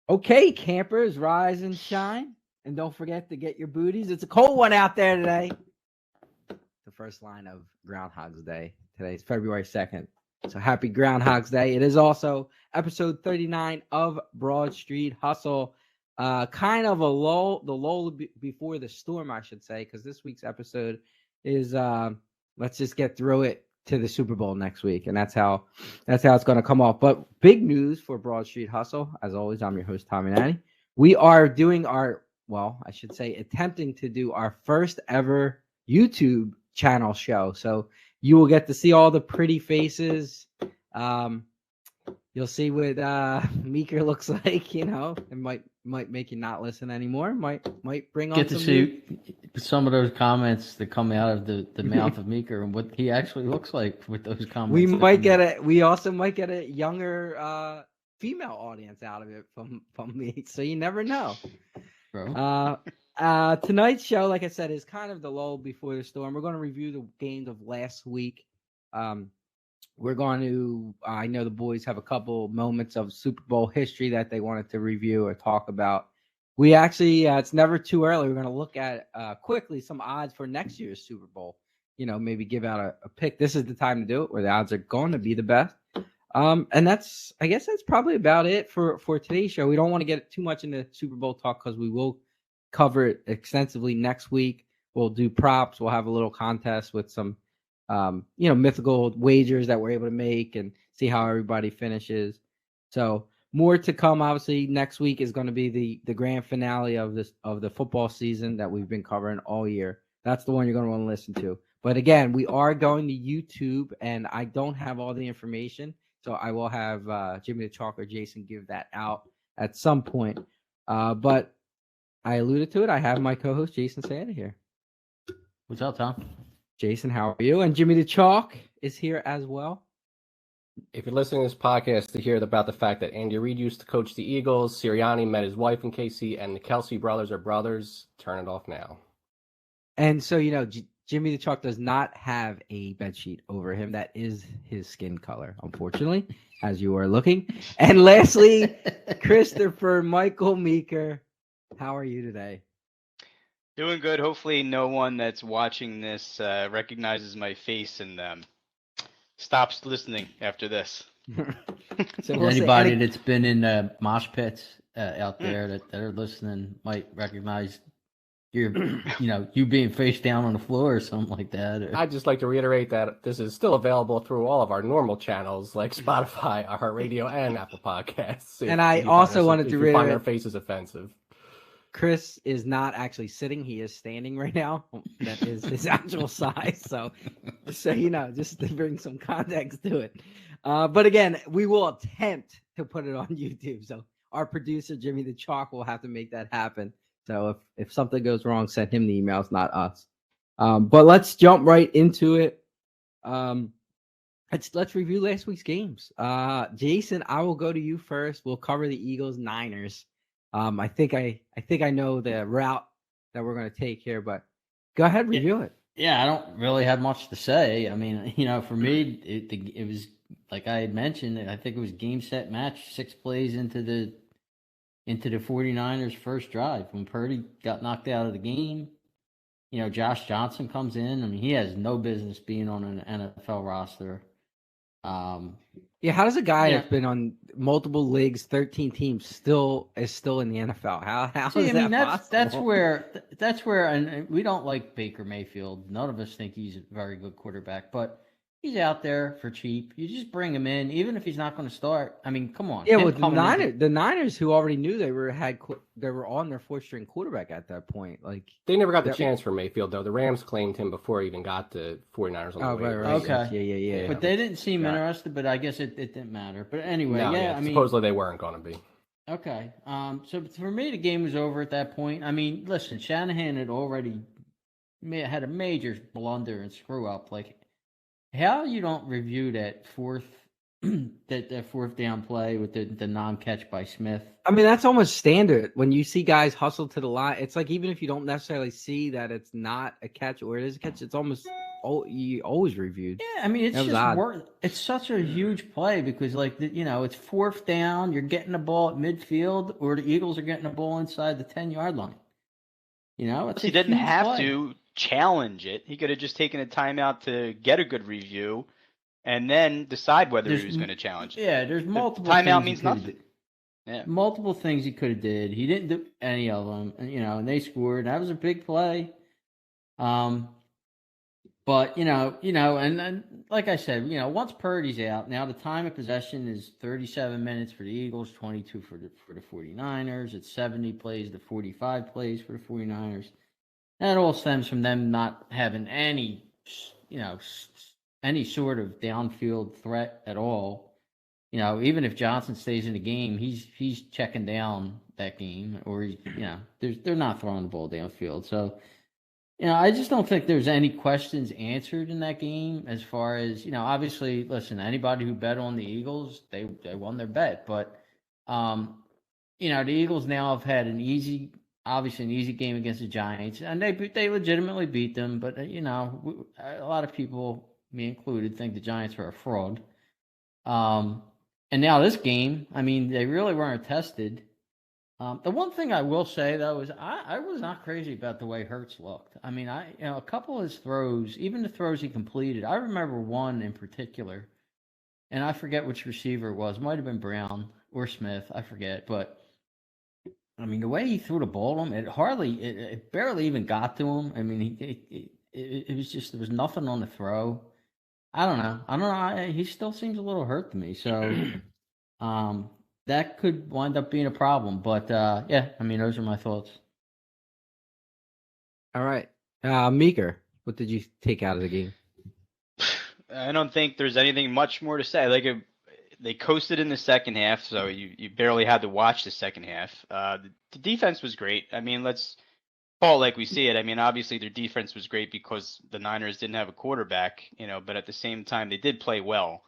Okay, campers, rise and shine. And don't forget to get your booties. It's a cold one out there today. The first line of Groundhog's Day. Today's February 2nd. So happy Groundhog's Day. It is also episode 39 of Broad Street Hustle. Kind of a lull, the lull before the storm, I should say, because this week's episode is let's just get through it to the Super Bowl next week, and that's how it's going to come off. But big news for Broad Street Hustle. As always, I'm your host, Tommy Nanny. We are doing I should say, attempting to do our first ever YouTube channel show. So you will get to see all the pretty faces. You'll see what Meeker looks like. It might make you not listen anymore. Might bring on get to see some of those comments that come out of the mouth of Meeker and what he actually looks like with those comments. We also might get a younger female audience out of it from me. So you never know. Bro. Tonight's show, like I said, is kind of the lull before the storm. We're going to review the games of last week. We're going to, I know the boys have a couple moments of Super Bowl history that they wanted to review or talk about. We actually, it's never too early. We're going to look at quickly some odds for next year's Super Bowl. Maybe give out a pick. This is the time to do it where the odds are going to be the best. And I guess that's probably about it for today's show. We don't want to get too much into Super Bowl talk because we will cover it extensively next week. We'll do props. We'll have a little contest with some, mythical wagers that we're able to make and see how everybody finishes. So more to come. Obviously, next week is going to be the grand finale of the football season that we've been covering all year. That's the one you're going to want to listen to. But again, we are going to YouTube, and I don't have all the information, so I will have Jimmy the Chalk or Jason give that out at some point. But I alluded to it. I have my co-host Jason Santa here. What's up, Tom? Jason, how are you? And Jimmy the Chalk is here as well. If you're listening to this podcast to hear about the fact that Andy Reid used to coach the Eagles, Sirianni met his wife in KC, and the Kelsey brothers are brothers, turn it off now. And so, Jimmy the Chalk does not have a bed sheet over him. That is his skin color, unfortunately, as you are looking. And lastly, Christopher Michael Meeker. How are you today? Doing good. Hopefully no one that's watching this recognizes my face and stops listening after this. So anybody that's been in mosh pits out there that are listening might recognize your, you being face down on the floor or something like that. Or... I'd just like to reiterate that this is still available through all of our normal channels like Spotify, iHeartRadio, and Apple Podcasts. And I also wanted to reiterate, find our faces offensive. Chris is not actually sitting; he is standing right now. That is his actual size. So just to bring some context to it. But again, we will attempt to put it on YouTube. So our producer Jimmy the Chalk will have to make that happen. So if something goes wrong, send him the emails, not us. But let's jump right into it. Let's review last week's games. Jason, I will go to you first. We'll cover the Eagles-Niners. I think I know the route that we're going to take here, but go ahead, review it. Yeah, I don't really have much to say. I mean, for me, it was like I had mentioned. I think it was game, set, match. 6 plays into the 49ers' first drive when Purdy got knocked out of the game. Josh Johnson comes in. I mean, he has no business being on an NFL roster. How does a guy that's been on multiple leagues, 13 teams, still in the NFL? How is that possible? That's where, and we don't like Baker Mayfield. None of us think he's a very good quarterback, but he's out there for cheap. You just bring him in, even if he's not going to start. I mean, come on. Yeah, with the Niners, who already knew they were on their 4th-string quarterback at that point. Like they never got the chance for Mayfield, though. The Rams claimed him before he even got the 49ers on the way. Right. Okay. Yeah. But they didn't seem interested. But I guess it didn't matter. But anyway, I mean, supposedly they weren't going to be. Okay. So for me, the game was over at that point. I mean, listen, Shanahan had already had a major blunder and screw up. Like, how you don't review that fourth down play with the non-catch by Smith? I mean, that's almost standard when you see guys hustle to the line. It's like even if you don't necessarily see that it's not a catch or it is a catch, it's almost you always reviewed. Yeah, I mean, it's That was just odd. it's such a huge play because, like, it's fourth down. You're getting the ball at midfield, or the Eagles are getting the ball inside the 10-yard line. It's a He didn't huge have play. to challenge it. He could have just taken a timeout to get a good review, and then decide whether he was going to challenge it. Yeah, there's multiple timeout things means he coulda nothing. did. Yeah. Multiple things he could have did. He didn't do any of them, and they scored. That was a big play. But and like I said, once Purdy's out, now the time of possession is 37 minutes for the Eagles, 22 for the 49ers. It's 70 plays to 45 plays for the 49ers. That all stems from them not having any sort of downfield threat at all. Even if Johnson stays in the game, he's checking down that game, or they're not throwing the ball downfield. So, I just don't think there's any questions answered in that game as far as, obviously, listen, anybody who bet on the Eagles, they won their bet. But, the Eagles now have had an easy game against the Giants, and they legitimately beat them. But, a lot of people, me included, think the Giants are a fraud. And now this game, I mean, they really weren't tested. The one thing I will say, though, is I was not crazy about the way Hurts looked. I mean, a couple of his throws, even the throws he completed, I remember one in particular, and I forget which receiver it was. It might have been Brown or Smith. I forget. But, I mean, the way he threw the ball to him, it barely even got to him. I mean, it was just, there was nothing on the throw. I don't know. He still seems a little hurt to me. So, that could wind up being a problem. But, yeah, I mean, those are my thoughts. All right. Meeker, what did you take out of the game? I don't think there's anything much more to say. They coasted in the second half, so you barely had to watch the second half. The defense was great. I mean, let's call it like we see it. I mean, obviously their defense was great because the Niners didn't have a quarterback, but at the same time they did play well.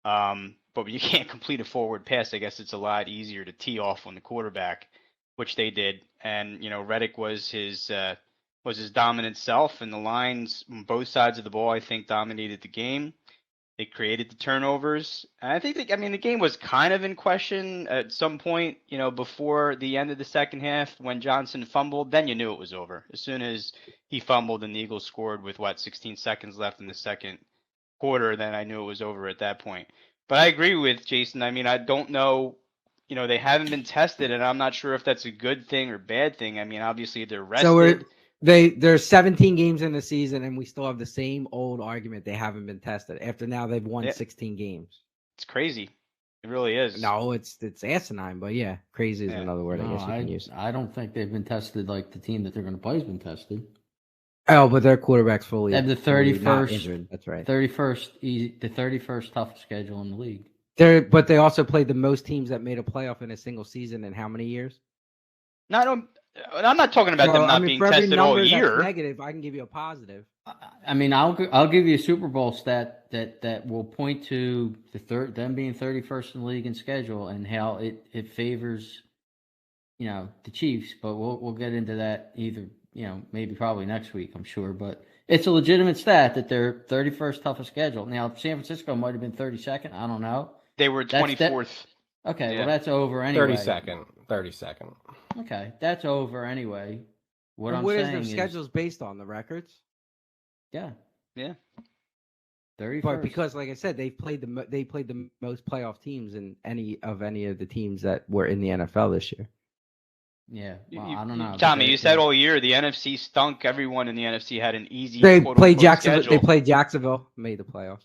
But when you can't complete a forward pass, I guess it's a lot easier to tee off on the quarterback, which they did. And Reddick was his dominant self, and the lines on both sides of the ball, I think, dominated the game. They created the turnovers. And I think the game was kind of in question at some point, before the end of the second half when Johnson fumbled. Then you knew it was over. As soon as he fumbled and the Eagles scored with 16 seconds left in the second quarter, then I knew it was over at that point. But I agree with Jason. I mean, I don't know. They haven't been tested, and I'm not sure if that's a good thing or bad thing. I mean, obviously they're rested. So there's 17 games in the season, and we still have the same old argument. They haven't been tested. After now, they've won 16 games. It's crazy. It really is. No, it's asinine, but yeah, crazy is another word I guess you can use. I don't think they've been tested like the team that they're going to play has been tested. Oh, but their quarterback's fully. They have the 31st injured. That's right. 31st toughest schedule in the league. But they also played the most teams that made a playoff in a single season in how many years? No, I'm not talking about them not being tested all year. Negative, I can give you a positive. I mean, I'll give you a Super Bowl stat that will point to them being 31st in the league in schedule and how it favors, the Chiefs. But we'll get into that either, maybe probably next week, I'm sure. But it's a legitimate stat that they're 31st toughest schedule. Now, San Francisco might have been 32nd. I don't know. They were 24th. Okay, yeah. Well, that's over anyway. 32nd. Okay, that's over anyway. What I'm saying is their schedules based on? The records? Yeah. 31st. But because, like I said, they played the most playoff teams in any of the teams that were in the NFL this year. Yeah, well, I don't know. Tommy, you said all year the NFC stunk. Everyone in the NFC had an easy. They played Jacksonville. Schedule. They played Jacksonville, made the playoffs.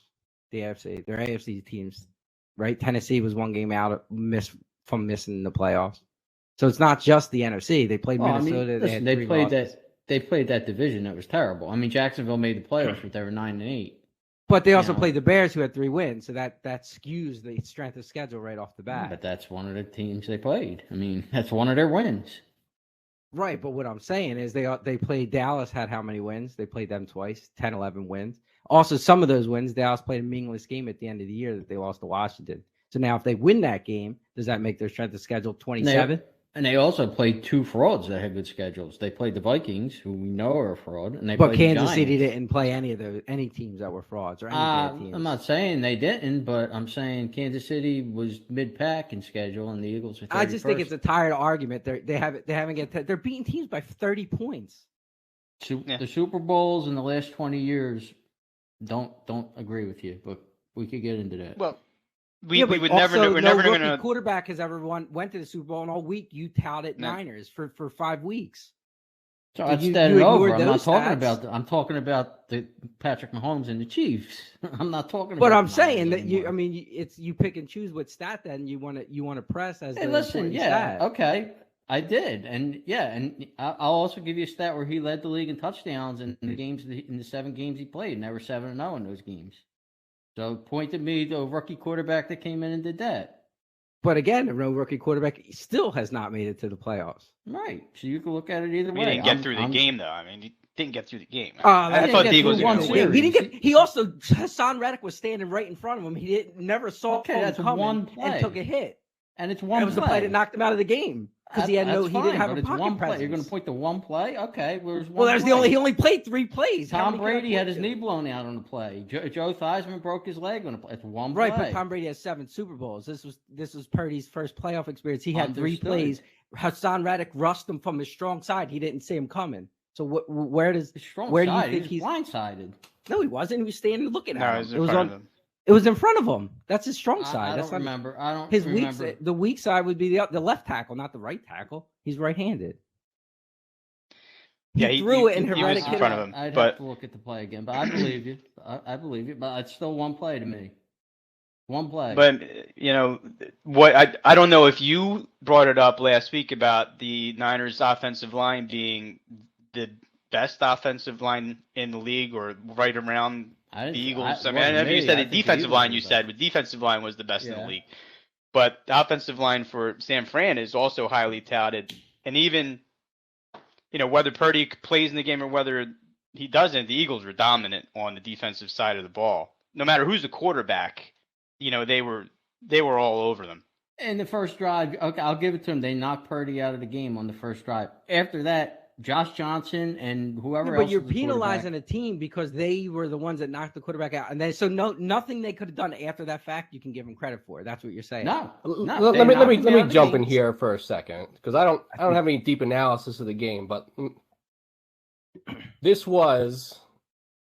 The AFC, their AFC teams, right? Tennessee was one game out from missing the playoffs. So it's not just the NFC. They played Minnesota. They played that division that was terrible. I mean, Jacksonville made the playoffs, but they were 9-8. But they also played the Bears, who had 3 wins. So that skews the strength of schedule right off the bat. But that's one of the teams they played. I mean, that's one of their wins. Right, but what I'm saying is they played Dallas, had how many wins? They played them twice, 10, 11 wins. Also, some of those wins, Dallas played a meaningless game at the end of the year that they lost to Washington. So now if they win that game, does that make their strength of schedule 27? And they also played two frauds that had good schedules. They played the Vikings, who we know are a fraud, and they But played Kansas the City Giants. didn't play any teams that were frauds or any bad teams. I'm not saying they didn't, but I'm saying Kansas City was mid-pack in schedule, and the Eagles are 31st. I just think it's a tired argument. They haven't get they're beating teams by 30 points. The Super Bowls in the last 20 years don't agree with you, but we could get into that. Well, we would also, never. We're no never rookie going to. quarterback has ever went to the Super Bowl, and all week you touted No. Niners for 5 weeks. So Did I you started over. ignore I'm not those talking stats? about. I'm talking about the Patrick Mahomes and the Chiefs. I'm not talking. But about I'm the saying Niners that you. anymore. I mean, it's you pick and choose what stat then you want to press as Hey, the listen, important yeah, stat. okay, I did, and I'll also give you a stat where he led the league in touchdowns in the games in the 7 games he played, and they were 7-0 in those games. So point to me, the rookie quarterback that came in and did that. But again, a real rookie quarterback still has not made it to the playoffs. Right. So you can look at it either We way. didn't get through the game, though. I mean, he didn't get through the game. I I didn't thought get the Eagles through were one going to Wait, win. he didn't series. get. He also Hassan Reddick was standing right in front of him. He didn't never saw Okay, him that's coming one play. and took a hit. And it's one It was the play that knocked him out of the game because he had That's he didn't fine, have but a it's pocket one presence. play. You're going to point to one play? Okay, where's one Well, there's play? he only played 3 plays. How Tom many can I Brady had point his to? knee blown out on the play. Joe Theismann broke his leg on a play. It's one Right, play. but Tom Brady has 7 Super Bowls. This was Purdy's first playoff experience. He had 3 Understood. plays. Hassan Reddick rushed him from his strong side. He didn't see him coming. So where does His strong where do you side, think he's blindsided? No, he wasn't. He was standing looking No, at it him. was It in was front on. of him. It was in front of him. That's his strong side. I That's don't not remember. I don't his remember. weak. The weak side would be the left tackle, not the right tackle. He's right-handed. Yeah, He threw it and he was Reddick in hit front him. of him. I'd But have to look at the play again, but I believe you. I believe you, but it's still one play to me. One play. But what I don't know if you brought it up last week about the Niners offensive line being the best offensive line in the league or right around I the didn't, Eagles. I it mean, I wasn't know you me. said I the think defensive Eagles line. were You the said best. with defensive line was the best in Yeah. the league, but the offensive line for San Fran is also highly touted. And even whether Purdy plays in the game or whether he doesn't, the Eagles were dominant on the defensive side of the ball. No matter who's the quarterback, they were all over them. In the first drive, okay, I'll give it to him. They knocked Purdy out of the game on the first drive. After that, Josh Johnson and whoever Yeah, else. but you're was the quarterback- penalizing a team because they were the ones that knocked the quarterback out, and then nothing they could have done after that fact you can give them credit for. That's what you're saying. No, Let they me knocked him out let me of the jump in game. here for a second because I don't have any deep analysis of the game, but this was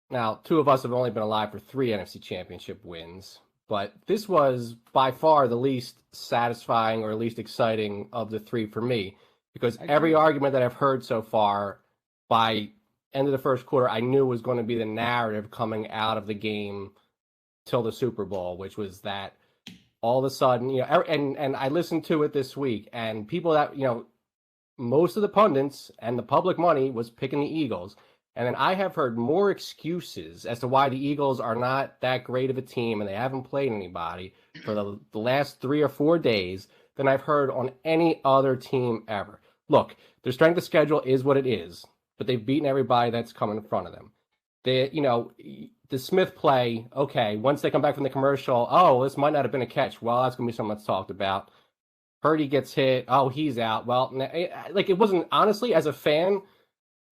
now 2 of us have only been alive for 3 NFC Championship wins, but this was by far the least satisfying or least exciting of the 3 for me because I every agree. argument that I've heard so far by end of the first quarter I knew was going to be the narrative coming out of the game till the Super Bowl, which was that all of a sudden, and I listened to it this week, and people that, most of the pundits and the public money was picking the Eagles. And then I have heard more excuses as to why the Eagles are not that great of a team and they haven't played anybody for the last 3 or 4 days than I've heard on any other team ever. Look, their strength of schedule is what it is, but they've beaten everybody that's come in front of them. The Smith play, okay, once they come back from the commercial, oh, this might not have been a catch. Well, that's going to be something that's talked about. Purdy gets hit. Oh, he's out. Well, it wasn't, honestly, as a fan,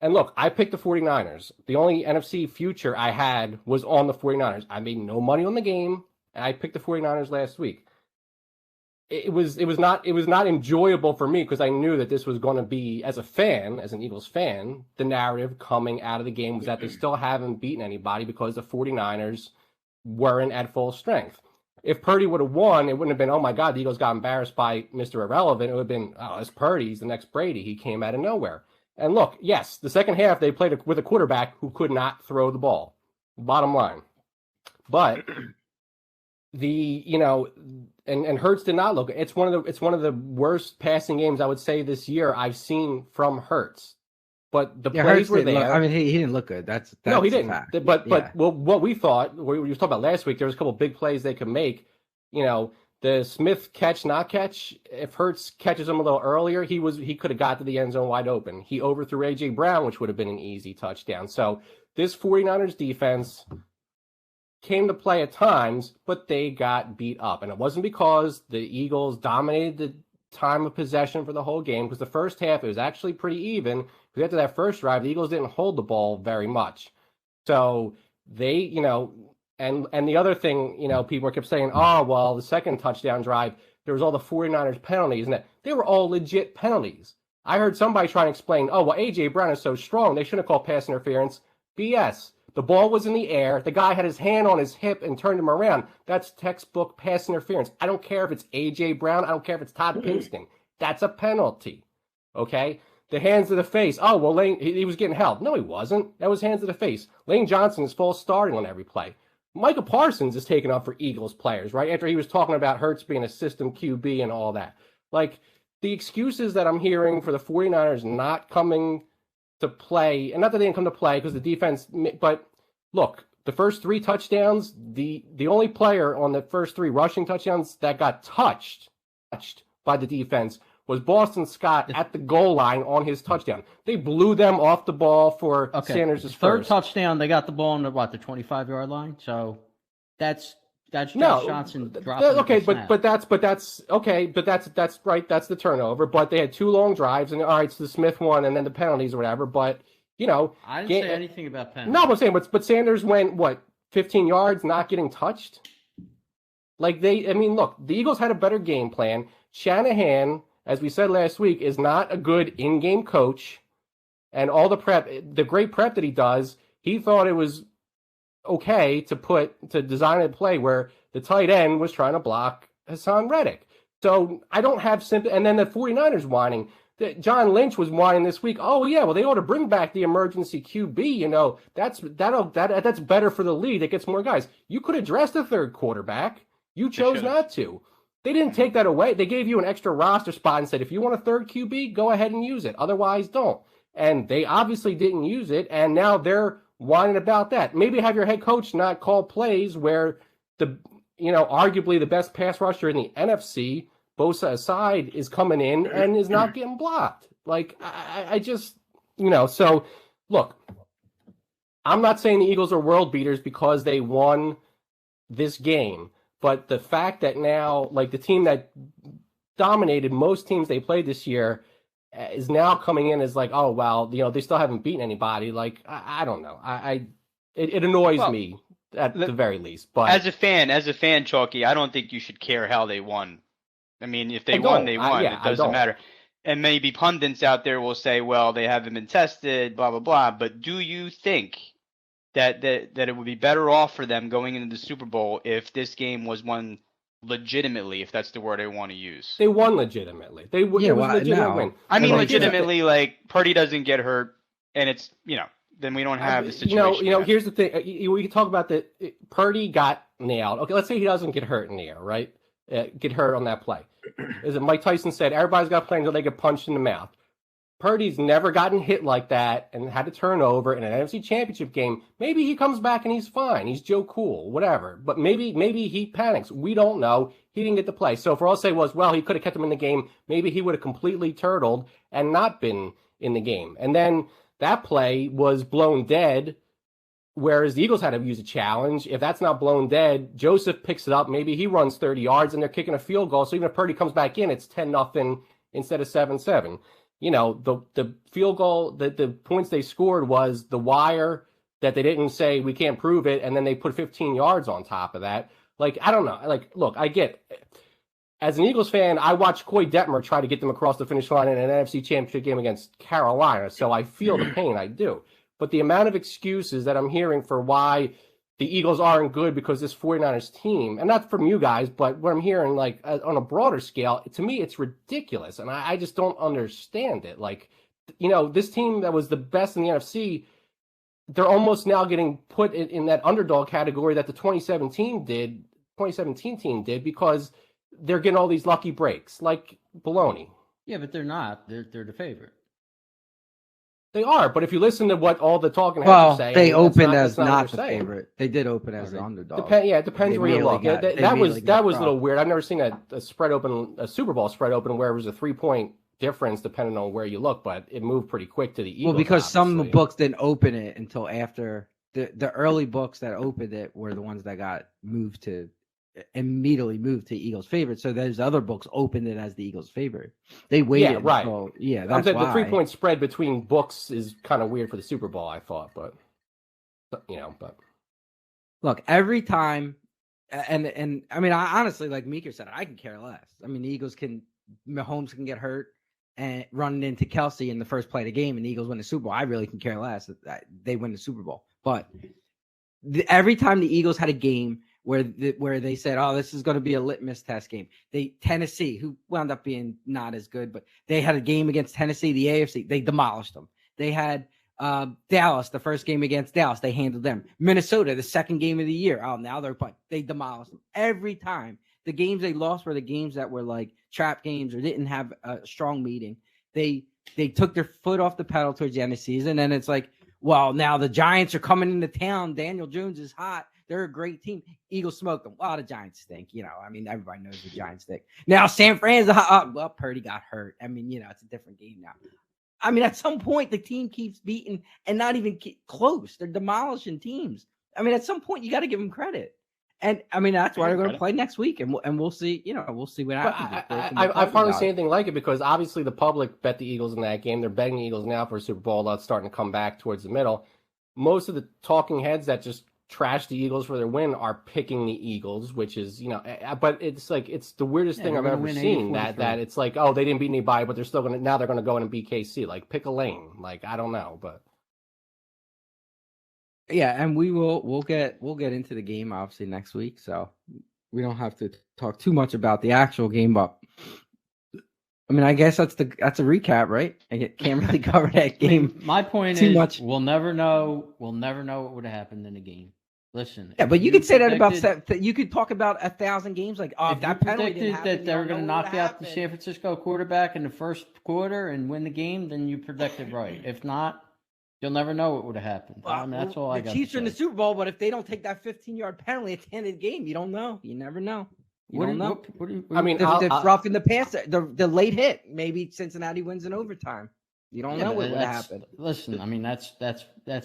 and look, I picked the 49ers. The only NFC future I had was on the 49ers. I made no money on the game, and I picked the 49ers last week. It was not enjoyable for me because I knew that this was going to be, as a fan, as an Eagles fan, the narrative coming out of the game was that they still haven't beaten anybody because the 49ers weren't at full strength. If Purdy would have won, it wouldn't have been, oh my God, the Eagles got embarrassed by Mr. Irrelevant. It would have been, oh, it's Purdy. He's the next Brady. He came out of nowhere. And look, yes, the second half they played with a quarterback who could not throw the ball. Bottom line. But and Hurts did not look. It's one of the worst passing games I would say this year I've seen from Hurts. But the plays Hurts were didn't there. look- I mean, he didn't look good. That's No, he a didn't. fact. But Yeah. well, what we thought, we were talking about last week, there was a couple of big plays they could make. The Smith catch, not catch. If Hurts catches him a little earlier, he could have got to the end zone wide open. He overthrew A.J. Brown, which would have been an easy touchdown. So this 49ers defense came to play at times, but they got beat up. And it wasn't because the Eagles dominated the time of possession for the whole game because the first half it was actually pretty even. Because after that first drive, the Eagles didn't hold the ball very much. So they, and the other thing, people kept saying, oh, well, the second touchdown drive, there was all the 49ers penalties, and they were all legit penalties. I heard somebody trying to explain, oh, well, A.J. Brown is so strong, they shouldn't have called pass interference. BS. The ball was in the air. The guy had his hand on his hip and turned him around. That's textbook pass interference. I don't care if it's A.J. Brown. I don't care if it's Todd Pinkston. That's a penalty. Okay? The hands to the face. Oh, well, Lane, he was getting held. No, he wasn't. That was hands to the face. Lane Johnson is false starting on every play. Micah Parsons is taken up for Eagles players, right? After he was talking about Hurts being a system QB and all that. Like, the excuses that I'm hearing for the 49ers not coming to play, and not that they didn't come to play because the defense, but look, the first 3 touchdowns, the only player on the first 3 rushing touchdowns that got touched by the defense was Boston Scott at the goal line on his touchdown. They blew them off the ball for Sanders' third first touchdown. They got the ball on the 25-yard line. So that's Josh Johnson dropping. Okay, but that's okay, but that's right. That's the turnover. But they had 2 long drives, and all right, it's the Smith one, and then the penalties or whatever. But I didn't say anything about penalties. No, I'm saying, but Sanders went 15 yards, not getting touched. Like look, the Eagles had a better game plan. Shanahan, as we said last week, is not a good in-game coach, and all the great prep that he does, he thought it was okay to design a play where the tight end was trying to block Hassan Reddick. So I don't have sympathy. And then the 49ers whining. John Lynch was whining this week. Oh yeah, well they ought to bring back the emergency QB. That's better for the league. It gets more guys. You could address the third quarterback. You chose not to. They didn't take that away. They gave you an extra roster spot and said, if you want a third QB, go ahead and use it. Otherwise, don't. And they obviously didn't use it, and now they're whining about that. Maybe have your head coach not call plays where arguably the best pass rusher in the NFC, Bosa aside, is coming in and is not getting blocked. Like, I just, so look, I'm not saying the Eagles are world beaters because they won this game, but the fact that now, like, the team that dominated most teams they played this year is now coming in as like, oh, well, they still haven't beaten anybody. Like, I don't know. It annoys me at the very least. But as a fan, Chalky, I don't think you should care how they won. I mean, if they won, they won. It doesn't matter. And maybe pundits out there will say, well, they haven't been tested, blah, blah, blah. But do you think that it would be better off for them going into the Super Bowl if this game was won legitimately, if that's the word I want to use? They won legitimately. It was a legitimate win. I mean, legitimately, like, Purdy doesn't get hurt, and it's, then we don't have the situation. Here's the thing. We can talk about Purdy got nailed. Okay, let's say he doesn't get hurt in the air, right? Get hurt on that play. As Mike Tyson said, everybody's got to play until they get punched in the mouth. Purdy's never gotten hit like that and had to turn over in an NFC Championship game. Maybe he comes back and he's fine. He's Joe Cool, whatever. But maybe he panics. We don't know. He didn't get to play. So for all say was, well, he could have kept him in the game. Maybe he would have completely turtled and not been in the game. And then that play was blown dead, whereas the Eagles had to use a challenge. If that's not blown dead, Joseph picks it up. Maybe he runs 30 yards and they're kicking a field goal. So even if Purdy comes back in, it's 10-0 instead of 7-7. The field goal, the points they scored was the wire that they didn't say we can't prove it, and then they put 15 yards on top of that. Like, I don't know. Like, look, I get, as an Eagles fan, I watched Coy Detmer try to get them across the finish line in an NFC Championship game against Carolina, so I feel the pain, I do. But the amount of excuses that I'm hearing for why the Eagles aren't good because this 49ers team, and not from you guys, but what I'm hearing, like, on a broader scale, to me, it's ridiculous. And I just don't understand it. Like, this team that was the best in the NFC, they're almost now getting put in that underdog category that the 2017 team did because they're getting all these lucky breaks, like baloney. Yeah, but they're not. They're the favorite. They are, but if you listen to what all the talking heads are saying, they opened as not the favorite. They did open as the underdog. It depends where you look. That was a little weird. I've never seen a Super Bowl spread open where it was a 3-point difference depending on where you look, but it moved pretty quick to the Eagles. Well, because some books didn't open it until after the early books that opened it were the ones that got moved to immediately moved to Eagles favorite. So those other books opened it as the Eagles favorite. They waited. Yeah, right. Until, yeah, I'm that's saying why. the 3-point spread between books is kind of weird for the Super Bowl, I thought, but but look, every time, and I mean, I honestly, like Meeker said, I can care less. I mean, the Mahomes can get hurt and running into Kelsey in the first play of the game, and the Eagles win the Super Bowl. I really can care less that they win the Super Bowl. But every time the Eagles had a game where they said, "Oh, this is going to be a litmus test game," Tennessee, who wound up being not as good, but they had a game against Tennessee, the AFC, they demolished them. They had Dallas, the first game against Dallas, they handled them. Minnesota, the second game of the year, now they're playing. They demolished them every time. The games they lost were the games that were like trap games or didn't have a strong meeting. They took their foot off the pedal towards the end of the season, and it's like, well, now the Giants are coming into town. Daniel Jones is hot. They're a great team. Eagles smoked them. Well, the Giants stink. I mean, everybody knows the Giants stink. Now San Fran's well, Purdy got hurt. I mean, it's a different game now. I mean, at some point, the team keeps beating and not even close. They're demolishing teams. I mean, at some point, you got to give them credit. And I mean, that's why they're going to play next week, and we'll see. We'll see what happens. I've hardly seen anything like it because obviously the public bet the Eagles in that game. They're betting the Eagles now for a Super Bowl. That's starting to come back towards the middle. Most of the talking heads that just trash the Eagles for their win are picking the Eagles, which is but it's like it's the weirdest thing I've ever seen. That it's like, oh, they didn't beat anybody, but they're still they're going to go in and beat KC. Like, pick a lane. Like, I don't know, but. Yeah, and we'll get into the game obviously next week, so we don't have to talk too much about the actual game. But I mean, I guess that's a recap, right? I can't really cover that game. My point too is, much. We'll never know what would have happened in the game. Listen, yeah, but you could say that about you could talk about 1,000 games, like, oh, if that penalty didn't happen, that they were going to knock out the San Francisco quarterback in the first quarter and win the game, then you predicted right. If not, you'll never know what would have happened. That's all I got. The Chiefs are in the Super Bowl, but if they don't take that 15-yard penalty at the end of the game, you don't know. You never know. You don't know. I mean, the roughing the passer, the late hit. Maybe Cincinnati wins in overtime. You don't know what would happen. Listen, I mean, that's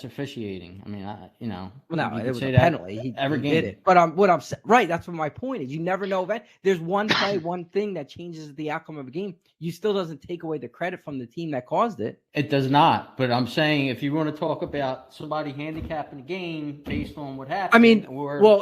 officiating. I mean, Well, no, it was a penalty. He did it. But what I'm saying, right? That's what my point is. You never know. There's one play, one thing that changes the outcome of a game. You still doesn't take away the credit from the team that caused it. It does not. But I'm saying if you want to talk about somebody handicapping the game based on what happened, I mean,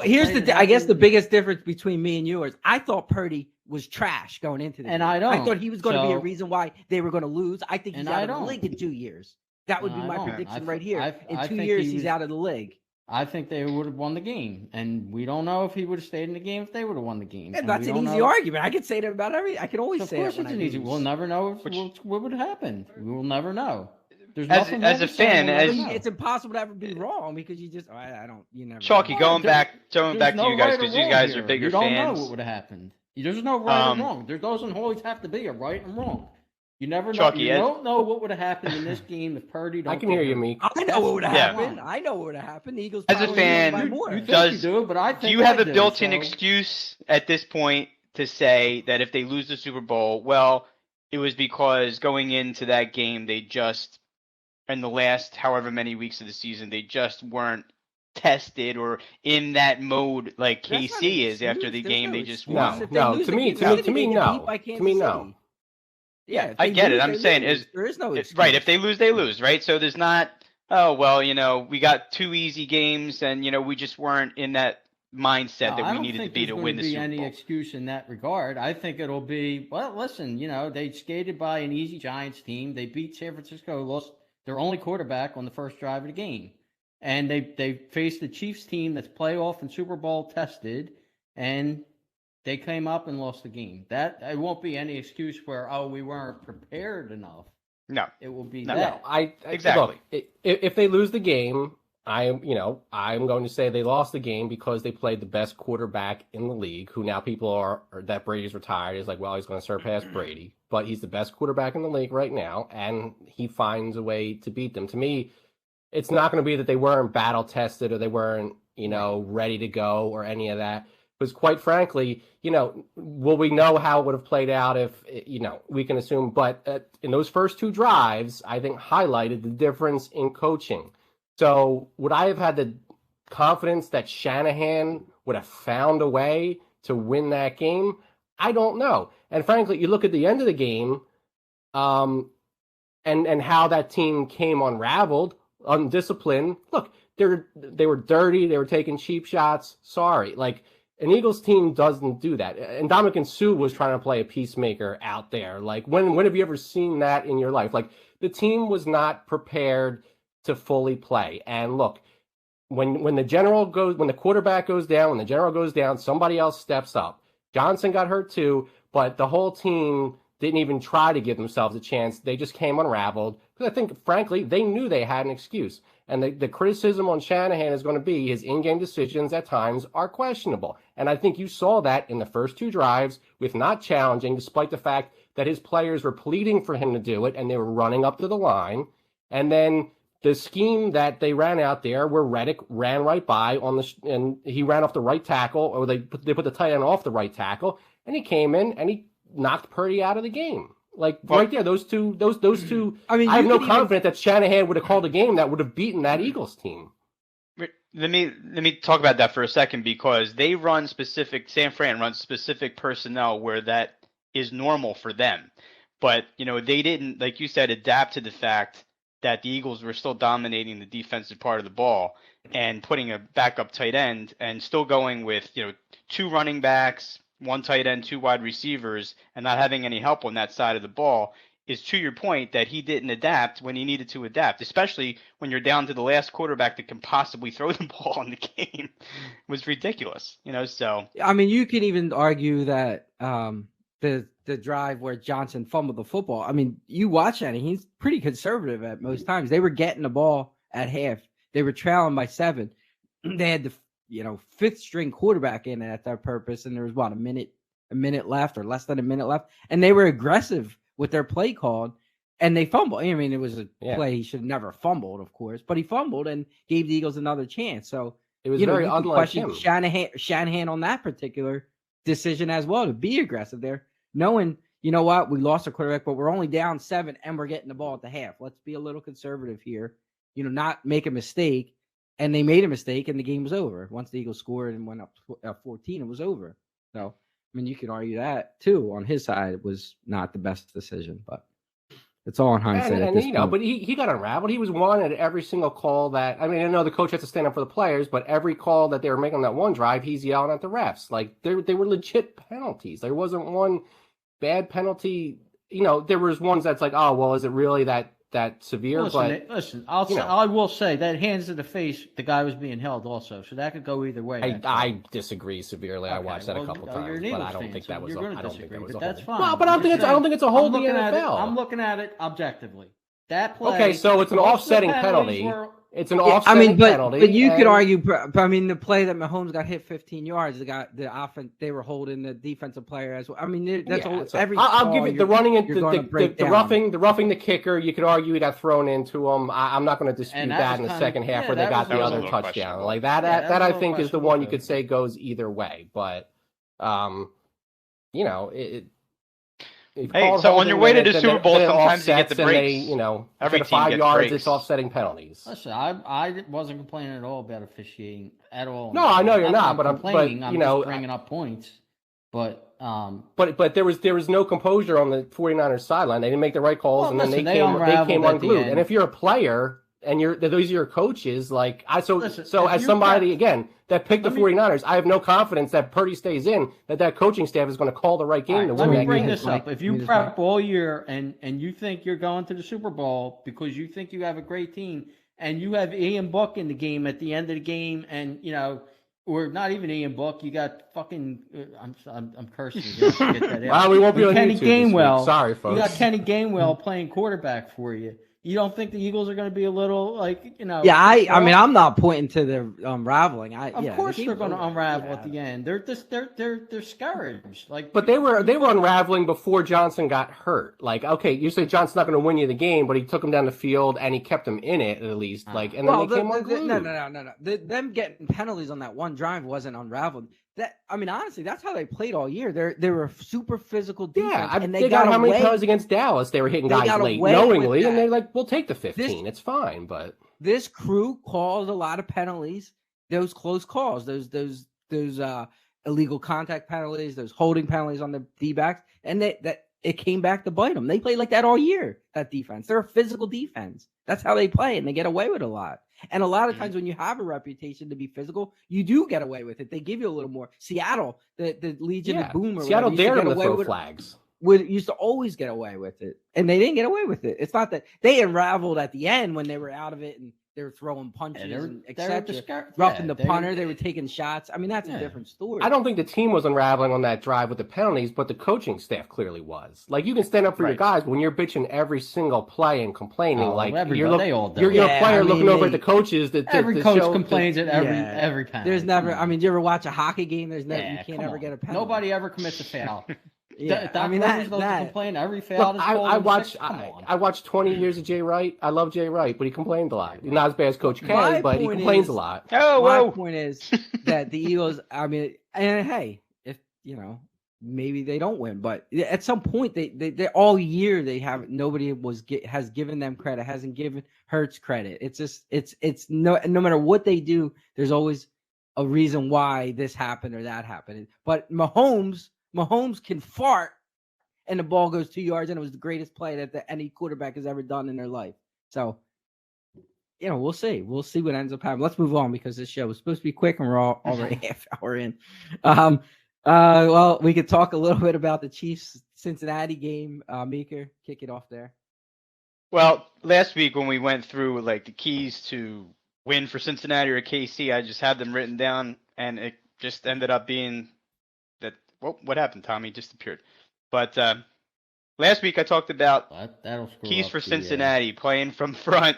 here's I guess the biggest difference between me and you is I thought Purdy was trash going into the game. I thought he was going to be a reason why they were going to lose. I think he's out of the league in 2 years. That would be my prediction right here. In 2 years, he's out of the league. I think they would have won the game, and we don't know if he would have stayed in the game if they would have won the game. Yeah, that's an easy argument. I could say that about everything. I can always say that. Of course, it's easy. We'll never know what would happen. We will never know. There's as a fan, it's impossible to ever be wrong because you just you never. Chalky, going back to you guys because you guys are bigger fans. You don't know what would have happened. There's no right or wrong. There doesn't always have to be a right and wrong. You never know. Chalky, you don't know what would have happened in this game if Purdy don't. I can hear you, Meek. I know what would have happened. I know what would have happened. The Eagles. As a fan, do you have a built-in excuse at this point to say that if they lose the Super Bowl, well, it was because going into that game, they just, in the last however many weeks of the season, they just weren't tested or in that mode like KC is after the game. They just won. No. To me, no. Yeah, I get it. I'm saying there is no excuse. Right. If they lose, they lose. Right. So there's not. Oh well, we got 2 easy games, and we just weren't in that mindset that we needed to be to win the Super Bowl. I don't think there's going to be any excuse in that regard. I think it'll be, well, listen, they skated by an easy Giants team. They beat San Francisco, lost their only quarterback on the first drive of the game, and they faced the Chiefs team that's playoff and Super Bowl tested, and they came up and lost the game. That it won't be any excuse where we weren't prepared enough. No, it will be that. No, exactly. Look, if they lose the game, I'm going to say they lost the game because they played the best quarterback in the league. Who now people are that Brady's retired is like, well, he's going to surpass Brady, but he's the best quarterback in the league right now, and he finds a way to beat them. To me, it's not going to be that they weren't battle tested or they weren't ready to go or any of that. Because quite frankly, will we know how it would have played out if, we can assume. But in those first 2 drives, I think highlighted the difference in coaching. So would I have had the confidence that Shanahan would have found a way to win that game? I don't know. And frankly, you look at the end of the game, and how that team came unraveled, undisciplined. Look, they were dirty. They were taking cheap shots. Sorry, like an Eagles team doesn't do that. And Ndamukong Suh was trying to play a peacemaker out there. Like when have you ever seen that in your life? Like the team was not prepared to fully play. And look, when the quarterback goes down, when the general goes down, somebody else steps up. Johnson got hurt too, but the whole team didn't even try to give themselves a chance. They just came unraveled. Because I think, frankly, they knew they had an excuse. And the criticism on Shanahan is going to be his in-game decisions at times are questionable. And I think you saw that in the first two drives with not challenging, despite the fact that his players were pleading for him to do it, and they were running up to the line. And then the scheme that they ran out there where Reddick ran right by and he ran off the right tackle, or they put the tight end off the right tackle, and he came in and he knocked Purdy out of the game. Like right there, those two. I mean, I have no confidence that Shanahan would have called a game that would have beaten that Eagles team. Let me talk about that for a second, because they run specific. San Fran runs specific personnel where that is normal for them, but they didn't, like you said, adapt to the fact that the Eagles were still dominating the defensive part of the ball and putting a backup tight end and still going with two running backs, one tight end, two wide receivers, and not having any help on that side of the ball is, to your point, that he didn't adapt when he needed to adapt, especially when you're down to the last quarterback that can possibly throw the ball in the game. It was ridiculous, so. I mean, you can even argue that the drive where Johnson fumbled the football, I mean, you watch that and he's pretty conservative at most times. They were getting the ball at half. They were trailing by 7. They had the fifth string quarterback in at that purpose, and there was a minute left or less than a minute left, and they were aggressive with their play called, and they fumbled. I mean, it was a play he should have never fumbled, of course, but he fumbled and gave the Eagles another chance. So it was very unlike him. Shanahan on that particular decision as well, to be aggressive there, knowing we lost a quarterback, but we're only down 7 and we're getting the ball at the half. Let's be a little conservative here, not make a mistake. And they made a mistake, and the game was over. Once the Eagles scored and went up 14, it was over. So, I mean, you could argue that, too. On his side, it was not the best decision, but it's all in hindsight at this point. But he got unraveled. He was one at every single call that – I mean, I know the coach has to stand up for the players, but every call that they were making on that one drive, he's yelling at the refs. Like, they were legit penalties. There wasn't one bad penalty. There was ones that's like, oh, well, is it really that severe? Listen, I will say that hands to the face, the guy was being held also, so that could go either way. I disagree severely. Okay, I watched that a couple times, but I don't think that was. That's fine. Well, but I don't think it's a hold the NFL. I'm looking at it objectively. That play. Okay, so it's an offsetting penalty. It's an offsetting penalty. But you could argue. I mean, the play that Mahomes got hit 15 yards, the offense, they were holding the defensive player as well. I mean, that's every. I'll give you the running into the roughing the kicker. You could argue he got thrown into him. I'm not going to dispute that in the second half where they got the other touchdown. Like that I think is the one you could say goes either way. But, Hey, so on your way to the Super Bowl, sometimes you get the breaks. Every 5 yards, breaks. It's offsetting penalties. Listen, I wasn't complaining at all about officiating at all. No, I know you're not, but I'm just bringing up points. But there was no composure on the 49ers sideline. They didn't make the right calls, and then they came unglued. And if you're a player and those are your coaches, like as somebody again that picked the 49ers, I have no confidence that Purdy stays in, that coaching staff is going to call the right game to win that game. Let me bring this up. If you prep all year and you think you're going to the Super Bowl because you think you have a great team and you have Ian Book in the game at the end of the game, and or not even Ian Book, you got fucking I'm cursing. You have to get that out. Well, we won't be on Kenny YouTube Gainwell. Sorry, folks. You got Kenny Gainwell playing quarterback for you. You don't think the Eagles are going to be a little Yeah, I mean, I'm not pointing to the unraveling. Of course, they're going to unravel at the end. They're discouraged. But they were unraveling before Johnson got hurt. Like, okay, you say Johnson's not going to win you the game, but he took him down the field and he kept him in it at least. Like, and then they came unglued. No. Them getting penalties on that one drive wasn't unraveled. Honestly, that's how they played all year. They were super physical defense. Yeah, and they got how many times against Dallas they were hitting guys late knowingly, and they're like, we'll take the 15. It's fine, but this crew calls a lot of penalties. Those close calls, those illegal contact penalties, those holding penalties on the D-backs, and that it came back to bite them. They play like that all year, that defense. They're a physical defense. That's how they play, and they get away with a lot. And a lot of times when you have a reputation to be physical, you do get away with it. They give you a little more. Seattle, the Legion of Boom, or Seattle whatever, dared them to throw flags. Used to always get away with it, and they didn't get away with it. It's not that they unraveled at the end when they were out of it and they were throwing punches and etc. Roughing the punter, they were taking shots. I mean, that's a different story. I don't think the team was unraveling on that drive with the penalties, but the coaching staff clearly was. Like, you can stand up for your guys, but when you're bitching every single play and complaining, you're a player looking over at the coaches. Every coach complains at every penalty. There's never. I mean, do you ever watch a hockey game? There's never. You can't ever get a penalty. Nobody ever commits a foul. I mean, that complain every foul. Look, I watched 20 years of Jay Wright. I love Jay Wright, but he complained a lot. He's not as bad as Coach K, but he complains a lot. My point is that the Eagles. I mean, and hey, if maybe they don't win, but at some point they all year they have nobody has given them credit, hasn't given Hurts credit. It's just it's no matter what they do, there's always a reason why this happened or that happened. But Mahomes can fart and the ball goes 2 yards, and it was the greatest play that any quarterback has ever done in their life. So, we'll see. We'll see what ends up happening. Let's move on because this show was supposed to be quick and we're already half hour in. Well, we could talk a little bit about the Chiefs-Cincinnati game. Meeker, kick it off there. Well, last week when we went through the keys to win for Cincinnati or KC, I just had them written down, and it just ended up being that. Well, what happened, Tommy? Just appeared. But last week I talked about keys for Cincinnati playing from front.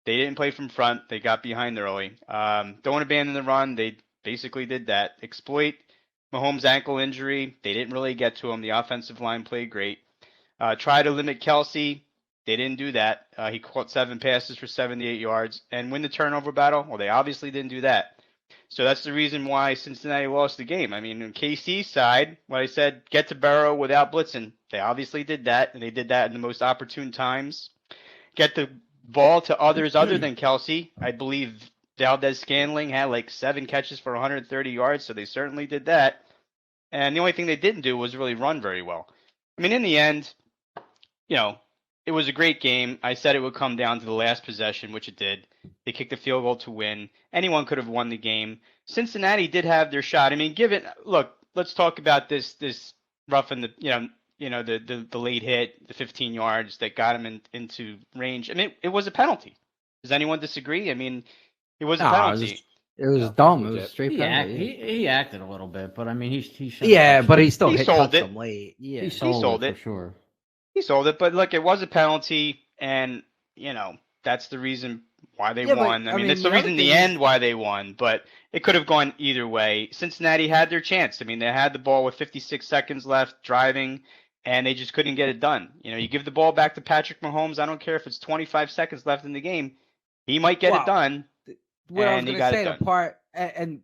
They didn't play from front. They got behind early. Don't abandon the run. They basically did that. Exploit Mahomes' ankle injury. They didn't really get to him. The offensive line played great. Try to limit Kelsey. They didn't do that. He caught 7 passes for 78 yards. And win the turnover battle? Well, they obviously didn't do that. So that's the reason why Cincinnati lost the game. I mean, on KC's side, when I said get to Burrow without blitzing, they obviously did that, and they did that in the most opportune times. Get the ball to others other than Kelsey. I believe Valdez-Scantling had 7 catches for 130 yards, so they certainly did that. And the only thing they didn't do was really run very well. I mean, in the end, it was a great game. I said it would come down to the last possession, which it did. They kicked the field goal to win. Anyone could have won the game. Cincinnati did have their shot. I mean, look, let's talk about this roughing the the late hit, the 15 yards that got him into range. I mean, it was a penalty. Does anyone disagree? I mean, it was a penalty. It was dumb. It was straight penalty. He acted a little bit, but I mean, he but he still sold it late. Yeah, he sold it for sure. He sold it, but look, it was a penalty, and that's the reason why they won. I mean, that's the reason in the end why they won, but it could have gone either way. Cincinnati had their chance. I mean, they had the ball with 56 seconds left, driving, and they just couldn't get it done. You give the ball back to Patrick Mahomes. I don't care if it's 25 seconds left in the game. He might get it done. What I was going to say, the part, and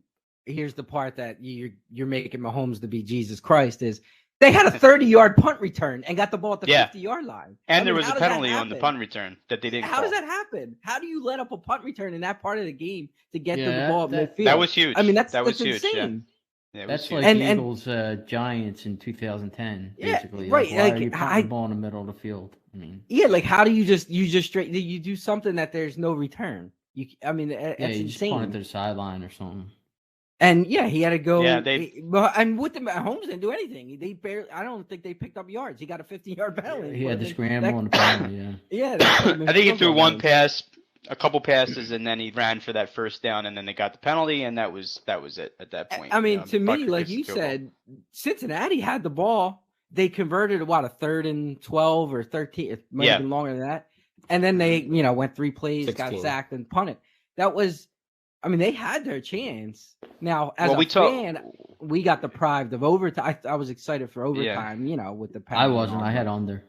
here's the part that you're making Mahomes to be Jesus Christ is they had a 30-yard punt return and got the ball at the 50-yard line. And there was a penalty on the punt return that they didn't call. How does that happen? How do you let up a punt return in that part of the game to get to the ball at midfield? That was huge. I mean, that's huge, insane. Yeah, that's like Eagles Giants in 2010, basically. Right. Why are you putting the ball in the middle of the field? I mean, how do you do something that there's no return? It's insane. Just point it to the sideline or something. And he had to go. Yeah, and with the Mahomes didn't do anything. They barely. I don't think they picked up yards. He got a 15-yard penalty. He had to scramble on the penalty. Yeah. I think he threw one pass, a couple passes, and then he ran for that first down, and then they got the penalty, and that was it at that point. I mean, to me, like you said, Cincinnati had the ball. They converted a 3rd and 12 or 13. It might have been longer than that. And then they, went 3 plays, 16. got sacked, and punted. That was. I mean, they had their chance. Now, as a fan, we got deprived of overtime. I was excited for overtime, with the penalty. I wasn't. I had under.